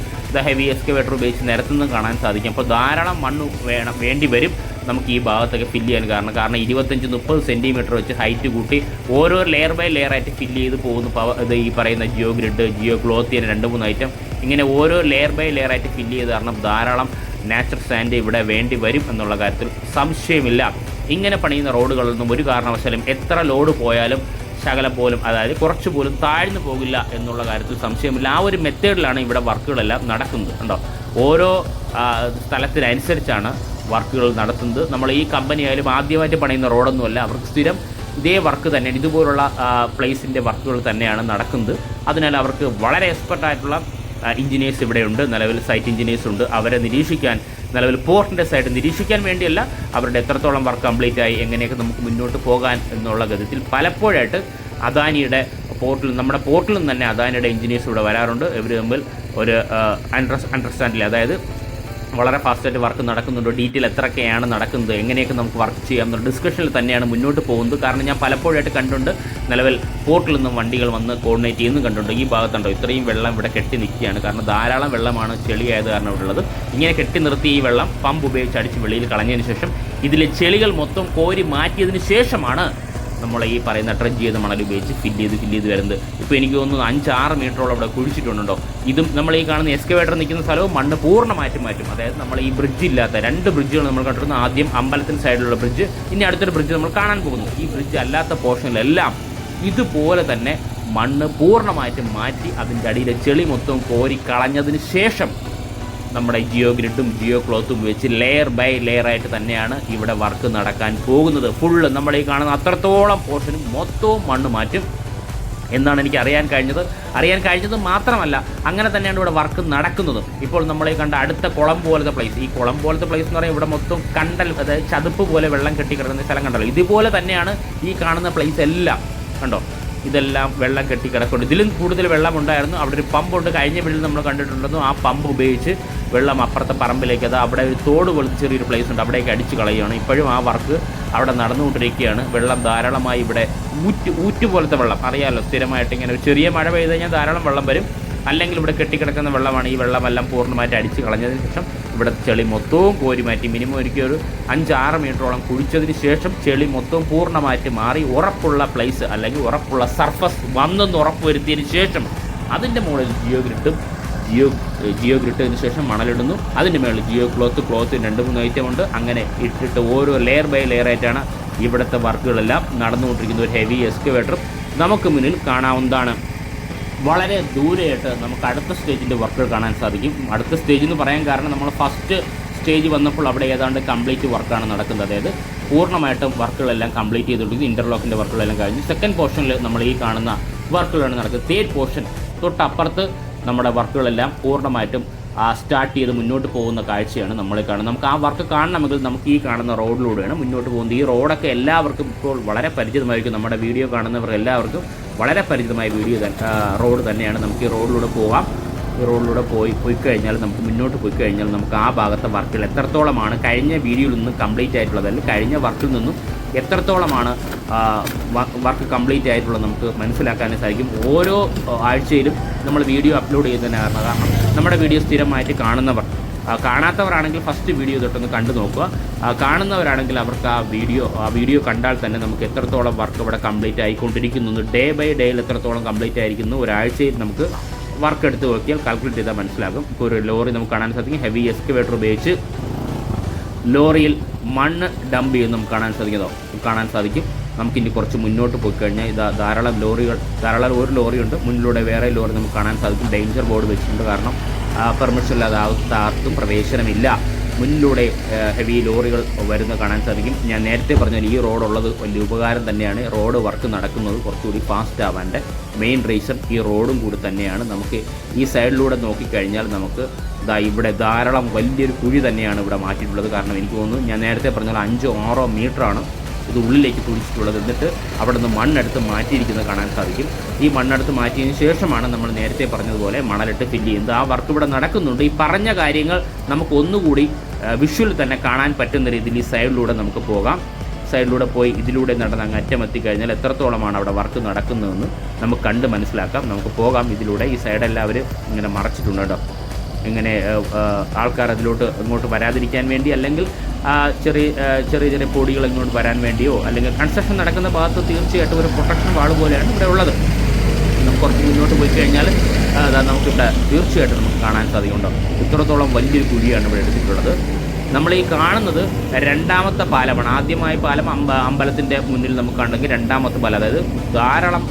ഹെവി എക്സ്കവേറ്റർ ഉപയോഗിച്ച് നിരത്തുനിന്ന് കാണാൻ സാധിക്കും. അപ്പോൾ ധാരാളം മണ്ണ് വേണ്ടി വരും നമുക്ക് ഈ ഭാഗത്തൊക്കെ ഫില്ല് ചെയ്യാൻ. കാരണം 25-30 സെൻറ്റിമീറ്റർ വെച്ച് ഹൈറ്റ് കൂട്ടി ഓരോ ലെയർ ബൈ ലെയർ ആയിട്ട് ഫില്ല് ചെയ്ത് പോകുന്നു. ഇത് ഈ പറയുന്ന geo grid, geo cloth, 2-3 item ഇങ്ങനെ ഓരോ ലെയർ ബൈ ലെയർ ആയിട്ട് ഫില്ല് ചെയ്ത് കാരണം ധാരാളം നാച്ചുറൽ സാൻഡ് ഇവിടെ വേണ്ടി വരും എന്നുള്ള കാര്യത്തിൽ സംശയമില്ല. ഇങ്ങനെ പണിയുന്ന റോഡുകളിൽ ഒരു കാരണവശാലും എത്ര ലോഡ് പോയാലും ശകലം പോലും, അതായത് കുറച്ച് പോലും താഴ്ന്നു പോകില്ല എന്നുള്ള കാര്യത്തിൽ സംശയമില്ല. ആ ഒരു മെത്തേഡിലാണ് ഇവിടെ വർക്കുകളെല്ലാം നടക്കുന്നത്. കണ്ടോ, ഓരോ സ്ഥലത്തിനനുസരിച്ചാണ് വർക്കുകൾ നടത്തുന്നത്. നമ്മൾ ഈ കമ്പനി ആയാലും ആദ്യമായിട്ട് പണിയുന്ന റോഡൊന്നുമല്ല. അവർക്ക് സ്ഥിരം ഇതേ വർക്ക് തന്നെയാണ്, ഇതുപോലുള്ള പ്ലേസിൻ്റെ വർക്കുകൾ തന്നെയാണ് നടക്കുന്നത്. അതിനാൽ അവർക്ക് വളരെ എക്സ്പെർട്ടായിട്ടുള്ള എഞ്ചിനീയേഴ്സ് ഇവിടെയുണ്ട്. നിലവിൽ സൈറ്റ് എഞ്ചിനീയേഴ്സ് ഉണ്ട്. അവരെ നിരീക്ഷിക്കാൻ നിലവിൽ പോർട്ടിൻ്റെ സൈഡ് നിരീക്ഷിക്കാൻ വേണ്ടിയല്ല, അവരുടെ എത്രത്തോളം വർക്ക് കംപ്ലീറ്റ് ആയി, എങ്ങനെയൊക്കെ നമുക്ക് മുന്നോട്ട് പോകാൻ എന്നുള്ള ഗതിയിൽ പലപ്പോഴായിട്ട് അദാനിയുടെ നമ്മുടെ പോർട്ടിൽ നിന്ന് തന്നെ അദാനിയുടെ എഞ്ചിനീയേഴ്സ് ഇവിടെ വരാറുണ്ട്. ഇവർ തമ്മിൽ ഒരു അണ്ടർസ്റ്റാൻഡിൽ, അതായത് വളരെ ഫാസ്റ്റായിട്ട് വർക്ക് നടക്കുന്നുണ്ടോ, ഡീറ്റെയിൽ എത്രയൊക്കെയാണ് നടക്കുന്നത്, എങ്ങനെയൊക്കെ നമുക്ക് വർക്ക് ചെയ്യാം എന്നുള്ള ഡിസ്കഷനിൽ തന്നെയാണ് മുന്നോട്ട് പോകുന്നത്. കാരണം ഞാൻ പലപ്പോഴായിട്ട് കണ്ടുണ്ട്, നിലവിൽ പോർട്ടിൽ നിന്നും വണ്ടികൾ വന്ന് കോർഡിനേറ്റ് ചെയ്യുന്നു കണ്ടുണ്ട്. ഈ ഭാഗത്തുണ്ടോ ഇത്രയും വെള്ളം ഇവിടെ കെട്ടി നിൽക്കുകയാണ്. കാരണം ധാരാളം വെള്ളമാണ്, ചെളിയായത് കാരണം ഇവിടെ ഉള്ളത്. ഇങ്ങനെ കെട്ടി നിർത്തി ഈ വെള്ളം പമ്പ് ഉപയോഗിച്ച് അടിച്ച് വെളിയിൽ കളഞ്ഞതിന് ശേഷം ഇതിലെ ചെളികൾ മൊത്തം കോരി മാറ്റിയതിന് ശേഷമാണ് നമ്മൾ ഈ പറയുന്ന ട്രെഞ്ച് ചെയ്ത മണൽ ഉപയോഗിച്ച് ഫില്ല് ചെയ്ത് വരുന്നത്. ഇപ്പോൾ എനിക്ക് തോന്നുന്നു 5-6 മീറ്ററോളം ഇവിടെ കുഴിച്ചിട്ടുണ്ടോ. ഇതും നമ്മൾ ഈ കാണുന്ന എക്സ്കവേറ്റർ നിൽക്കുന്ന സ്ഥലവും മണ്ണ് പൂർണ്ണമായിട്ടും മാറ്റും. അതായത് നമ്മൾ ഈ ബ്രിഡ്ജ് ഇല്ലാത്ത 2 ബ്രിഡ്ജുകൾ നമ്മൾ കണ്ടിരുന്നു. ആദ്യം അമ്പലത്തിന് സൈഡിലുള്ള ബ്രിഡ്ജ്, ഇനി അടുത്തൊരു ബ്രിഡ്ജ് നമ്മൾ കാണാൻ പോകുന്നു. ഈ ബ്രിഡ്ജ് അല്ലാത്ത പോർഷനിലെല്ലാം ഇതുപോലെ തന്നെ മണ്ണ് പൂർണ്ണമായിട്ടും മാറ്റി അതിൻ്റെ അടിയിലെ ചെളി മൊത്തം കോരി കളഞ്ഞതിന് ശേഷം നമ്മുടെ ജിയോ ഗ്രിഡും ജിയോ ക്ലോത്തും വെച്ച് ലെയർ ബൈ ലെയർ ആയിട്ട് തന്നെയാണ് ഇവിടെ വർക്ക് നടക്കാൻ പോകുന്നത്. ഫുള്ള് നമ്മൾ ഈ കാണുന്ന അത്രത്തോളം പോർഷനും മൊത്തവും മണ്ണ് മാറ്റും എന്നാണ് എനിക്ക് അറിയാൻ കഴിഞ്ഞത് മാത്രമല്ല, അങ്ങനെ തന്നെയാണ് ഇവിടെ വർക്ക് നടക്കുന്നതും. ഇപ്പോൾ നമ്മളീ കണ്ട അടുത്ത കുളം പോലത്തെ പ്ലേസ്, ഈ കുളം പോലത്തെ പ്ലേസ് എന്ന് പറയുമ്പോൾ ഇവിടെ മൊത്തം കണ്ടൽ, അതായത് ചതുപ്പ് പോലെ വെള്ളം കെട്ടിക്കിടക്കുന്ന സ്ഥലം കണ്ടല്ലോ. ഇതുപോലെ തന്നെയാണ് ഈ കാണുന്ന പ്ലേസ് എല്ലാം കണ്ടോ. ഇതെല്ലാം വെള്ളം കെട്ടിക്കിടക്കുന്നുണ്ട്. ഇതിലും കൂടുതൽ വെള്ളമുണ്ടായിരുന്നു. അവിടെ ഒരു പമ്പുണ്ട്, കഴിഞ്ഞ വീട്ടിൽ നമ്മൾ കണ്ടിട്ടുണ്ടെന്നു. ആ പമ്പ് ഉപയോഗിച്ച് വെള്ളം അപ്പുറത്തെ പറമ്പിലേക്ക്, അത് അവിടെ ഒരു തോട് പോലത്തെ ചെറിയൊരു പ്ലേസ് ഉണ്ട്, അവിടേക്ക് അടിച്ച് കളയുകയാണ്. ഇപ്പോഴും ആ വർക്ക് അവിടെ നടന്നുകൊണ്ടിരിക്കുകയാണ്. വെള്ളം ധാരാളമായി ഇവിടെ ഊറ്റ് പോലത്തെ വെള്ളം അറിയാമല്ലോ, സ്ഥിരമായിട്ട് ഇങ്ങനെ ഒരു ചെറിയ മഴ പെയ്ത് കഴിഞ്ഞാൽ ധാരാളം വെള്ളം വരും. അല്ലെങ്കിൽ ഇവിടെ കെട്ടിക്കിടക്കുന്ന വെള്ളമാണ്. ഈ വെള്ളമെല്ലാം പൂർണ്ണമായിട്ട് അടിച്ച് കളഞ്ഞതിന് ശേഷം ഇവിടെ ചെളി മൊത്തവും കോരി മാറ്റി മിനിമം ഒരു 5-6 മീറ്ററോളം കുഴിച്ചതിന് ശേഷം ചെളി മൊത്തവും പൂർണ്ണമായിട്ട് മാറി ഉറപ്പുള്ള പ്ലേസ് അല്ലെങ്കിൽ ഉറപ്പുള്ള സർഫസ് വന്നെന്ന് ഉറപ്പ് വരുത്തിയതിന് ശേഷം അതിൻ്റെ മുകളിൽ ജിയോ ഗ്രിട്ടതിന് ശേഷം മണലിടുന്നു. അതിൻ്റെ മുകളിൽ ജിയോ ക്ലോത്ത് 2-3 ഐറ്റം ഉണ്ട്. അങ്ങനെ ഇട്ടിട്ട് ഓരോ ലെയർ ബൈ ലെയർ ആയിട്ടാണ് ഇവിടുത്തെ വർക്കുകളെല്ലാം നടന്നുകൊണ്ടിരിക്കുന്നത്. ഒരു ഹെവി എക്സ്കവേറ്റർ നമുക്ക് മുന്നിൽ കാണാവുന്നതാണ്. വളരെ ദൂരെയായിട്ട് നമുക്ക് അടുത്ത സ്റ്റേജിൻ്റെ വർക്കുകൾ കാണാൻ സാധിക്കും. അടുത്ത സ്റ്റേജ് എന്ന് പറയാൻ കാരണം നമ്മൾ ഫസ്റ്റ് സ്റ്റേജ് വന്നപ്പോൾ അവിടെ ഏതാണ്ട് കംപ്ലീറ്റ് വർക്കാണ് നടക്കുന്നത്. അതായത് പൂർണ്ണമായിട്ടും വർക്കുകളെല്ലാം കംപ്ലീറ്റ് ചെയ്തുകൊണ്ടിരിക്കുന്നു. ഇൻ്റർലോക്കിൻ്റെ വർക്കുകളെല്ലാം കഴിഞ്ഞു. സെക്കൻഡ് പോർഷനിൽ നമ്മൾ ഈ കാണുന്ന വർക്കുകളാണ് നടക്കുന്നത്. തേർഡ് പോർഷൻ തൊട്ടപ്പുറത്ത് നമ്മുടെ വർക്കുകളെല്ലാം പൂർണ്ണമായിട്ടും സ്റ്റാർട്ട് ചെയ്ത് മുന്നോട്ട് പോകുന്ന കാഴ്ചയാണ് നമ്മൾ കാണുന്നത്. നമുക്ക് ആ വർക്ക് കാണണമെങ്കിൽ നമുക്ക് ഈ കാണുന്ന റോഡിലൂടെയാണ് മുന്നോട്ട് പോകുന്നത്. ഈ റോഡൊക്കെ എല്ലാവർക്കും ഇപ്പോൾ വളരെ പരിചിതമായിരിക്കും. നമ്മുടെ വീഡിയോ കാണുന്നവർ എല്ലാവർക്കും വളരെ പരിചിതമായ റോഡ് തന്നെയാണ്. നമുക്ക് ഈ റോഡിലൂടെ പോകാം. ഈ റോഡിലൂടെ പോയി കഴിഞ്ഞാൽ നമുക്ക് മുന്നോട്ട് പോയി കഴിഞ്ഞാൽ നമുക്ക് ആ ഭാഗത്തെ വർക്കുകൾ എത്രത്തോളമാണ് കഴിഞ്ഞ വീഡിയോയിൽ നിന്ന് കംപ്ലീറ്റ് ആയിട്ടുള്ളത്, അല്ലെങ്കിൽ കഴിഞ്ഞ വർക്കിൽ നിന്നും എത്രത്തോളമാണ് വർക്ക് കംപ്ലീറ്റ് ആയിട്ടുള്ളത് നമുക്ക് മനസ്സിലാക്കാൻ സാധിക്കും. ഓരോ ആഴ്ചയിലും നമ്മൾ വീഡിയോ അപ്ലോഡ് ചെയ്യുന്നതിന് കാരണം നമ്മുടെ വീഡിയോ സ്ഥിരമായിട്ട് കാണാത്തവരാണെങ്കിൽ ഫസ്റ്റ് വീഡിയോ തൊട്ടൊന്ന് കണ്ടു നോക്കുക. കാണുന്നവരാണെങ്കിൽ അവർക്ക് ആ വീഡിയോ കണ്ടാൽ തന്നെ നമുക്ക് എത്രത്തോളം വർക്ക് ഇവിടെ കംപ്ലീറ്റ് ആയിക്കൊണ്ടിരിക്കുന്നു, ഡേ ബൈ ഡേയിൽ എത്രത്തോളം കംപ്ലീറ്റ് ആയിരിക്കുന്നു, ഒരാഴ്ചയിൽ നമുക്ക് വർക്ക് എടുത്ത് നോക്കിയാൽ കാൽക്കുലേറ്റ് ചെയ്താൽ മനസ്സിലാകും. ഇപ്പോൾ ഒരു ലോറി നമുക്ക് കാണാൻ സാധിക്കും. ഹെവി എക്സ്കവേറ്റർ ഉപയോഗിച്ച് ലോറിയിൽ മണ്ണ് ഡംപ് ചെയ്യുന്ന നമുക്ക് കാണാൻ സാധിക്കും. നമുക്കിനി കുറച്ച് മുന്നോട്ട് പോയി കഴിഞ്ഞാൽ ധാരാളം ഒരു ലോറിയുണ്ട്. മുന്നിലൂടെ വേറെ ലോറി നമുക്ക് കാണാൻ സാധിക്കും. ഡേഞ്ചർ ബോർഡ് വെച്ചിട്ടുണ്ട്. കാരണം പെർമിഷൻ ഇല്ലാതെ ആർക്കും പ്രവേശനമില്ല. മുന്നിലൂടെ ഹെവി ലോറികൾ വരുന്നത് കാണാൻ സാധിക്കും. ഞാൻ നേരത്തെ പറഞ്ഞാൽ ഈ റോഡുള്ളത് വലിയ ഉപകാരം തന്നെയാണ്. റോഡ് വർക്ക് നടക്കുന്നത് കുറച്ചുകൂടി ഫാസ്റ്റ് ആവാൻ്റെ മെയിൻ റീസൺ ഈ റോഡും കൂടി തന്നെയാണ്. നമുക്ക് ഈ സൈഡിലൂടെ നോക്കിക്കഴിഞ്ഞാൽ നമുക്ക് ഇവിടെ ധാരാളം വലിയൊരു കുഴി തന്നെയാണ് ഇവിടെ മാറ്റിയിട്ടുള്ളത്. കാരണം എനിക്ക് തോന്നുന്നു ഞാൻ നേരത്തെ പറഞ്ഞാൽ 5-6 മീറ്ററാണ് ഇത് ഉള്ളിലേക്ക് കുഴിച്ചിട്ടുള്ളത്. എന്നിട്ട് അവിടെ നിന്ന് മണ്ണെടുത്ത് മാറ്റിയിരിക്കുന്നത് കാണാൻ സാധിക്കും. ഈ മണ്ണെടുത്ത് മാറ്റിയതിന് ശേഷമാണ് നമ്മൾ നേരത്തെ പറഞ്ഞതുപോലെ മണലിട്ട് ഫില്ല് ചെയ്യുന്നത്. ആ വർക്ക് ഇവിടെ നടക്കുന്നുണ്ട്. ഈ പറഞ്ഞ കാര്യങ്ങൾ നമുക്ക് ഒന്നുകൂടി വിഷ്വൽ തന്നെ കാണാൻ പറ്റുന്ന രീതിയിൽ ഈ സൈഡിലൂടെ നമുക്ക് പോകാം. സൈഡിലൂടെ പോയി ഇതിലൂടെ നടന്ന് അങ്ങ് അറ്റമെത്തിക്കഴിഞ്ഞാൽ എത്രത്തോളമാണ് അവിടെ വർക്ക് നടക്കുന്നതെന്ന് നമുക്ക് കണ്ട് മനസ്സിലാക്കാം. നമുക്ക് പോകാം ഇതിലൂടെ. ഈ സൈഡെല്ലാം അവർ ഇങ്ങനെ മറച്ചിട്ടുണ്ട് കേട്ടോ. ഇങ്ങനെ ആൾക്കാർ അതിലോട്ട് ഇങ്ങോട്ട് വരാതിരിക്കാൻ വേണ്ടി, അല്ലെങ്കിൽ ചെറിയ പൊടികൾ ഇങ്ങോട്ട് വരാൻ വേണ്ടിയോ, അല്ലെങ്കിൽ കൺസ്ട്രക്ഷൻ നടക്കുന്ന ഭാഗത്ത് തീർച്ചയായിട്ടും ഒരു പ്രൊട്ടക്ഷൻ വാൾ പോലെയാണ് ഇവിടെ ഉള്ളത്. നമുക്ക് കുറച്ച് മുന്നോട്ട് പോയി കഴിഞ്ഞാൽ നമുക്കിവിടെ തീർച്ചയായിട്ടും നമുക്ക് കാണാൻ സാധിക്കുന്നുണ്ടോ. ഇത്രത്തോളം വലിയൊരു കുഴിയാണ് ഇവിടെ എടുത്തിട്ടുള്ളത്. നമ്മൾ ഈ കാണുന്നത് രണ്ടാമത്തെ പാലമാണ്. ആദ്യമായ പാലം അമ്പലത്തിൻ്റെ മുന്നിൽ നമുക്ക് കണ്ടെങ്കിൽ രണ്ടാമത്തെ പാലം, അതായത് ധാരാളം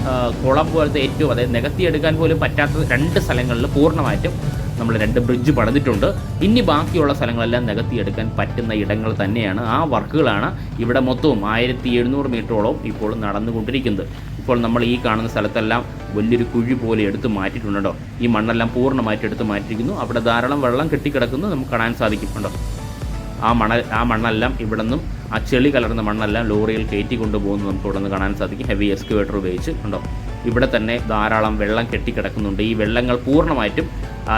കുളം പോലത്തെ ഏറ്റവും, അതായത് നികത്തിയെടുക്കാൻ പോലും പറ്റാത്ത 2 സ്ഥലങ്ങളിൽ പൂർണ്ണമായിട്ടും നമ്മൾ 2 ബ്രിഡ്ജ് പണിതിട്ടുണ്ട്. ഇനി ബാക്കിയുള്ള സ്ഥലങ്ങളെല്ലാം നികത്തിയെടുക്കാൻ പറ്റുന്ന ഇടങ്ങൾ തന്നെയാണ്. ആ വർക്കുകളാണ് ഇവിടെ മൊത്തവും 1700 മീറ്ററോളം ഇപ്പോൾ നടന്നുകൊണ്ടിരിക്കുന്നത്. ഇപ്പോൾ നമ്മൾ ഈ കാണുന്ന സ്ഥലത്തെല്ലാം വലിയൊരു കുഴി പോലെ എടുത്ത് മാറ്റിയിട്ടുണ്ടോ. ഈ മണ്ണെല്ലാം പൂർണ്ണമായിട്ട് എടുത്ത് മാറ്റിയിരിക്കുന്നു. അവിടെ ധാരാളം വെള്ളം കെട്ടിക്കിടക്കുന്നു നമുക്ക് കാണാൻ സാധിക്കുന്നുണ്ടോ. ആ മണ്ണെല്ലാം ഇവിടെ നിന്നും ആ ചെളി കലർന്ന മണ്ണെല്ലാം ലോറിയിൽ കയറ്റി കൊണ്ടുപോകുന്നത് നമുക്ക് ഇവിടെ നിന്ന് കാണാൻ സാധിക്കും. ഹെവി എക്സ്കവേറ്റർ ഉപയോഗിച്ച് ഉണ്ടോ. ഇവിടെ തന്നെ ധാരാളം വെള്ളം കെട്ടിക്കിടക്കുന്നുണ്ട്. ഈ വെള്ളങ്ങൾ പൂർണ്ണമായിട്ടും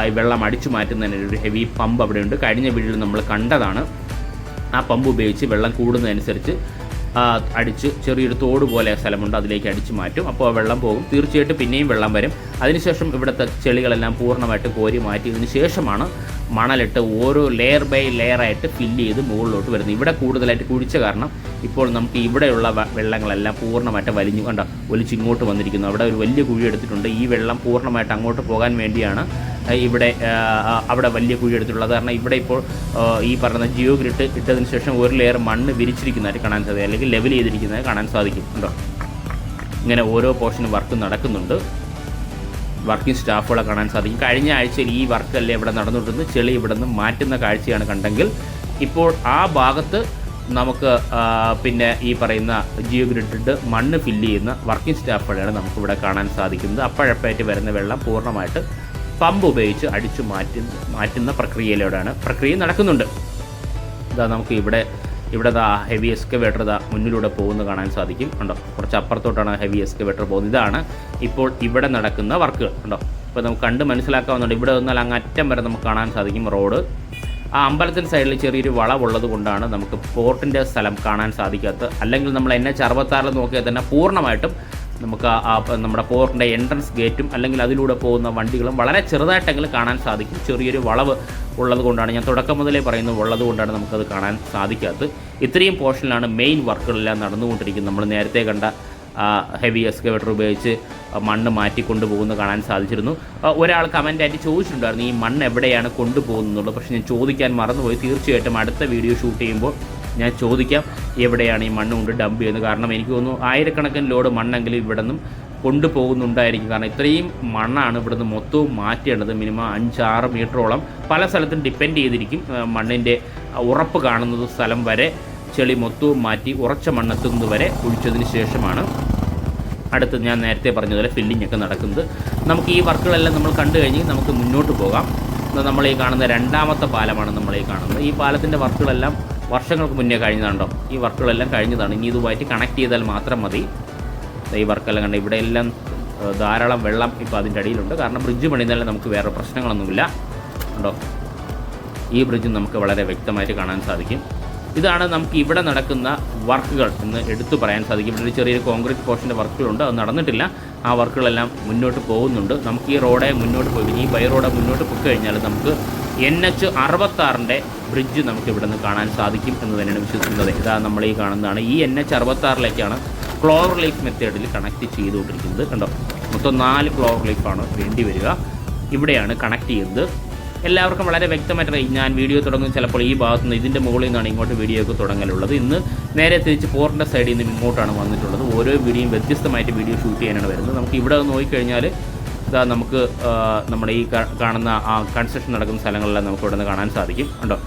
ഈ വെള്ളം അടിച്ചു മാറ്റുന്നതിന് ഒരു ഹെവി പമ്പ് അവിടെയുണ്ട്. കഴിഞ്ഞ വീഡിയോയിൽ നമ്മൾ കണ്ടതാണ്. ആ പമ്പ് ഉപയോഗിച്ച് വെള്ളം കൂടുന്നതനുസരിച്ച് അടിച്ച് ചെറിയൊരു തോട് പോലെ സ്ഥലമുണ്ട്, അതിലേക്ക് അടിച്ചു മാറ്റും. അപ്പോൾ വെള്ളം പോകും. തീർച്ചയായിട്ടും പിന്നെയും വെള്ളം വരും. അതിനുശേഷം ഇവിടുത്തെ ചെളികളെല്ലാം പൂർണ്ണമായിട്ട് കോരി മാറ്റിയതിന് ശേഷമാണ് മണലിട്ട് ഓരോ ലെയർ ബൈ ലെയറായിട്ട് ഫില്ല് ചെയ്ത് മുകളിലോട്ട് വരുന്നത്. ഇവിടെ കൂടുതലായിട്ട് കുഴിച്ച കാരണം ഇപ്പോൾ നമുക്ക് ഇവിടെയുള്ള വെള്ളങ്ങളെല്ലാം പൂർണ്ണമായിട്ട് ഒലിച്ച് ഇങ്ങോട്ട് വന്നിരിക്കുന്നു. അവിടെ ഒരു വലിയ കുഴി എടുത്തിട്ടുണ്ട്. ഈ വെള്ളം പൂർണ്ണമായിട്ട് അങ്ങോട്ട് പോകാൻ വേണ്ടിയാണ് അവിടെ വലിയ കുഴി എടുത്തിട്ടുള്ളത്. കാരണം ഇവിടെ ഇപ്പോൾ ഈ പറയുന്ന ജിയോ ഗ്രിഡ് ഇട്ടതിന് ശേഷം ഒരു ലെയർ മണ്ണ് വിരിച്ചിരിക്കുന്നതായിട്ട് കാണാൻ സാധിക്കും, അല്ലെങ്കിൽ ലെവൽ ചെയ്തിരിക്കുന്നതായി കാണാൻ സാധിക്കും. ഉണ്ടോ. ഇങ്ങനെ ഓരോ പോർഷനും വർക്ക് നടക്കുന്നുണ്ട്. വർക്കിംഗ് സ്റ്റാഫുകളെ കാണാൻ സാധിക്കും. കഴിഞ്ഞ ആഴ്ചയിൽ ഈ വർക്കല്ലേ ഇവിടെ നടന്നുകൊണ്ടിരുന്നത്. ചെളി ഇവിടെ നിന്ന് മാറ്റുന്ന കാഴ്ചയാണ് കണ്ടെങ്കിൽ ഇപ്പോൾ ആ ഭാഗത്ത് നമുക്ക് പിന്നെ ഈ പറയുന്ന ജിയോ ഗ്രിഡ് മണ്ണ് ഫില്ല് ചെയ്യുന്ന വർക്കിംഗ് സ്റ്റാഫുകളെയാണ് നമുക്കിവിടെ കാണാൻ സാധിക്കുന്നത്. അപ്പോഴപ്പോഴായിട്ട് വരുന്ന വെള്ളം പൂർണ്ണമായിട്ട് പമ്പ് ഉപയോഗിച്ച് അടിച്ചു മാറ്റുന്ന പ്രക്രിയ നടക്കുന്നുണ്ട്. ഇതാ നമുക്ക് ഇവിടെ ഹെവി എക്സ്കവേറ്റർ മുന്നിലൂടെ പോകുന്നത് കാണാൻ സാധിക്കും. ഉണ്ടോ. കുറച്ച് അപ്പുറത്തോട്ടാണ് ഹെവി എക്സ്കവേറ്റർ പോകുന്നത്. ഇതാണ് ഇപ്പോൾ ഇവിടെ നടക്കുന്ന വർക്കുകൾ. ഉണ്ടോ. ഇപ്പോൾ നമുക്ക് കണ്ട് മനസ്സിലാക്കാവുന്നുണ്ട്. ഇവിടെ നിന്നാൽ അങ്ങ് അറ്റം വരെ നമുക്ക് കാണാൻ സാധിക്കും റോഡ്. ആ അമ്പലത്തിൻ്റെ സൈഡിൽ ചെറിയൊരു വളവുള്ളത് കൊണ്ടാണ് നമുക്ക് പോർട്ടിൻ്റെ സ്ഥലം കാണാൻ സാധിക്കാത്തത്. അല്ലെങ്കിൽ നമ്മൾ NH66 നോക്കിയാൽ തന്നെ പൂർണ്ണമായിട്ടും നമുക്ക് നമ്മുടെ പോർട്ടിൻ്റെ എൻട്രൻസ് ഗേറ്റും അല്ലെങ്കിൽ അതിലൂടെ പോകുന്ന വണ്ടികളും വളരെ ചെറുതായിട്ടെങ്കിലും കാണാൻ സാധിക്കും. ചെറിയൊരു വളവ് ഉള്ളത് കൊണ്ടാണ്, ഞാൻ തുടക്കം മുതലേ പറയുന്നത്, ഉള്ളത് കൊണ്ടാണ് നമുക്കത് കാണാൻ സാധിക്കാത്തത്. ഇത്രയും പോർഷനിലാണ് മെയിൻ വർക്കുകളെല്ലാം നടന്നുകൊണ്ടിരിക്കുന്നത്. നമ്മൾ നേരത്തെ കണ്ട ഹെവി എക്സ്കവേറ്റർ ഉപയോഗിച്ച് മണ്ണ് മാറ്റിക്കൊണ്ടുപോകുന്നത് കാണാൻ സാധിച്ചിരുന്നു. ഒരാൾ കമൻ്റായിട്ട് ചോദിച്ചിട്ടുണ്ടായിരുന്നു ഈ മണ്ണ് എവിടെയാണ് കൊണ്ടുപോകുന്നുള്ളത്. പക്ഷേ ഞാൻ ചോദിക്കാൻ മറന്നുപോയി. തീർച്ചയായിട്ടും അടുത്ത വീഡിയോ ഷൂട്ട് ചെയ്യുമ്പോൾ ഞാൻ ചോദിക്കാം എവിടെയാണ് ഈ മണ്ണ് കൊണ്ട് ഡംപ് ചെയ്യുന്നത്. കാരണം എനിക്ക് തോന്നുന്നു ആയിരക്കണക്കിന് ലോഡ് മണ്ണെങ്കിലും ഇവിടെ നിന്നും കൊണ്ടുപോകുന്നുണ്ടായിരിക്കും. കാരണം ഇത്രയും മണ്ണാണ് ഇവിടെ നിന്ന് മൊത്തവും മാറ്റേണ്ടത്. മിനിമം 5-6 മീറ്ററോളം പല സ്ഥലത്തും ഡിപ്പെൻഡ് ചെയ്തിരിക്കും. മണ്ണിൻ്റെ ഉറപ്പ് കാണുന്നത് സ്ഥലം വരെ ചെളി മൊത്തവും മാറ്റി ഉറച്ച മണ്ണെത്തുന്നത് വരെ കുഴിച്ചതിന് ശേഷമാണ് അടുത്ത് ഞാൻ നേരത്തെ പറഞ്ഞതുപോലെ ഫില്ലിംഗ് ഒക്കെ നടക്കുന്നത്. നമുക്ക് ഈ വർക്കുകളെല്ലാം നമ്മൾ കണ്ടു കഴിഞ്ഞ് നമുക്ക് മുന്നോട്ട് പോകാം. നമ്മൾ ഈ കാണുന്ന രണ്ടാമത്തെ പാലമാണ് നമ്മൾ ഈ കാണുന്നത്. ഈ പാലത്തിൻ്റെ വർക്കുകളെല്ലാം വർഷങ്ങൾക്ക് മുന്നേ കഴിഞ്ഞതാണോ. ഈ വർക്കുകളെല്ലാം കഴിഞ്ഞതാണ്. ഇനി ഇതുമായിട്ട് കണക്ട് ചെയ്താൽ മാത്രം മതി. ഈ വർക്കെല്ലാം കണ്ട ഇവിടെ എല്ലാം ധാരാളം വെള്ളം ഇപ്പോൾ അതിൻ്റെ അടിയിലുണ്ട്. കാരണം ബ്രിഡ്ജ് പണിതാലും നമുക്ക് വേറെ പ്രശ്നങ്ങളൊന്നുമില്ല. ഉണ്ടോ. ഈ ബ്രിഡ്ജ് നമുക്ക് വളരെ വ്യക്തമായിട്ട് കാണാൻ സാധിക്കും. ഇതാണ് നമുക്ക് ഇവിടെ നടക്കുന്ന വർക്കുകൾ എന്ന് എടുത്തു പറയാൻ സാധിക്കും. ഇവിടെ ഒരു ചെറിയൊരു കോൺക്രീറ്റ് പോർഷൻ്റെ വർക്കുകളുണ്ട്, അത് നടന്നിട്ടില്ല. ആ വർക്കുകളെല്ലാം മുന്നോട്ട് പോകുന്നുണ്ട്. നമുക്ക് ഈ റോഡെ മുന്നോട്ട് പോയി ഈ ബൈ റോഡ് മുന്നോട്ട് പോയി കഴിഞ്ഞാൽ നമുക്ക് NH66 ബ്രിഡ്ജ് നമുക്ക് ഇവിടെ നിന്ന് കാണാൻ സാധിക്കും എന്ന് തന്നെയാണ് വിശ്വസിക്കുന്നത്. ഇതാ നമ്മൾ ഈ കാണുന്നതാണ്. ഈ NH66 ക്ലോവർ ലീഫ് മെത്തേഡിൽ കണക്ട് ചെയ്തുകൊണ്ടിരിക്കുന്നത്. കണ്ടോ. മൊത്തം 4 ക്ലോവർ ലീഫാണ് വേണ്ടി വരിക. ഇവിടെയാണ് കണക്ട് ചെയ്യുന്നത്. എല്ലാവർക്കും വളരെ വ്യക്തമായിട്ട് ഞാൻ വീഡിയോ തുടങ്ങുന്നത് ചിലപ്പോൾ ഈ ഭാഗത്തു നിന്ന് ഇതിൻ്റെ മുകളിൽ നിന്നാണ് ഇങ്ങോട്ട് വീഡിയോ ഒക്കെ തുടങ്ങലുള്ളത്. ഇന്ന് നേരെ തിരിച്ച് പോർട്ടിൻ്റെ സൈഡിൽ നിന്ന് ഇങ്ങോട്ടാണ് വന്നിട്ടുള്ളത്. ഓരോ വീഡിയോയും വ്യത്യസ്തമായിട്ട് വീഡിയോ ഷൂട്ട് ചെയ്യാനാണ് വരുന്നത്. നമുക്ക് ഇവിടെ നോക്കിക്കഴിഞ്ഞാൽ ഇതാ നമുക്ക് നമ്മുടെ ഈ കാണുന്ന ആ കൺസ്ട്രക്ഷൻ നടക്കുന്ന സ്ഥലങ്ങളെല്ലാം നമുക്ക് ഇവിടെ നിന്ന് കാണാൻ സാധിക്കും. ഉണ്ടോ.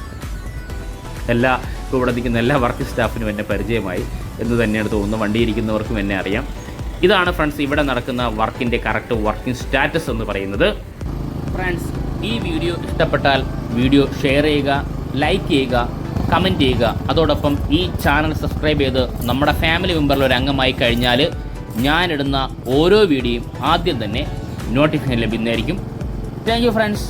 ഇപ്പോൾ ഇവിടെ നിൽക്കുന്ന എല്ലാ വർക്കിംഗ് സ്റ്റാഫിനും എന്നെ പരിചയമായി എന്ന് തന്നെയാണ് തോന്നുന്നത്. വണ്ടിയിരിക്കുന്നവർക്കും എന്നെ അറിയാം. ഇതാണ് ഫ്രണ്ട്സ് ഇവിടെ നടക്കുന്ന വർക്കിൻ്റെ കറക്റ്റ് വർക്കിംഗ് സ്റ്റാറ്റസ് എന്ന് പറയുന്നത്. ഫ്രണ്ട്സ്, ഈ വീഡിയോ ഇഷ്ടപ്പെട്ടാൽ വീഡിയോ ഷെയർ ചെയ്യുക, ലൈക്ക് ചെയ്യുക, കമൻറ്റ് ചെയ്യുക. അതോടൊപ്പം ഈ ചാനൽ സബ്സ്ക്രൈബ് ചെയ്ത് നമ്മുടെ ഫാമിലി മെമ്പറിൽ ഒരു അംഗമായി കഴിഞ്ഞാൽ ഞാനിടുന്ന ഓരോ വീഡിയോയും ആദ്യം തന്നെ നോട്ടിഫിക്കേഷൻ ലഭിക്കുന്നതായിരിക്കും. Thank you friends.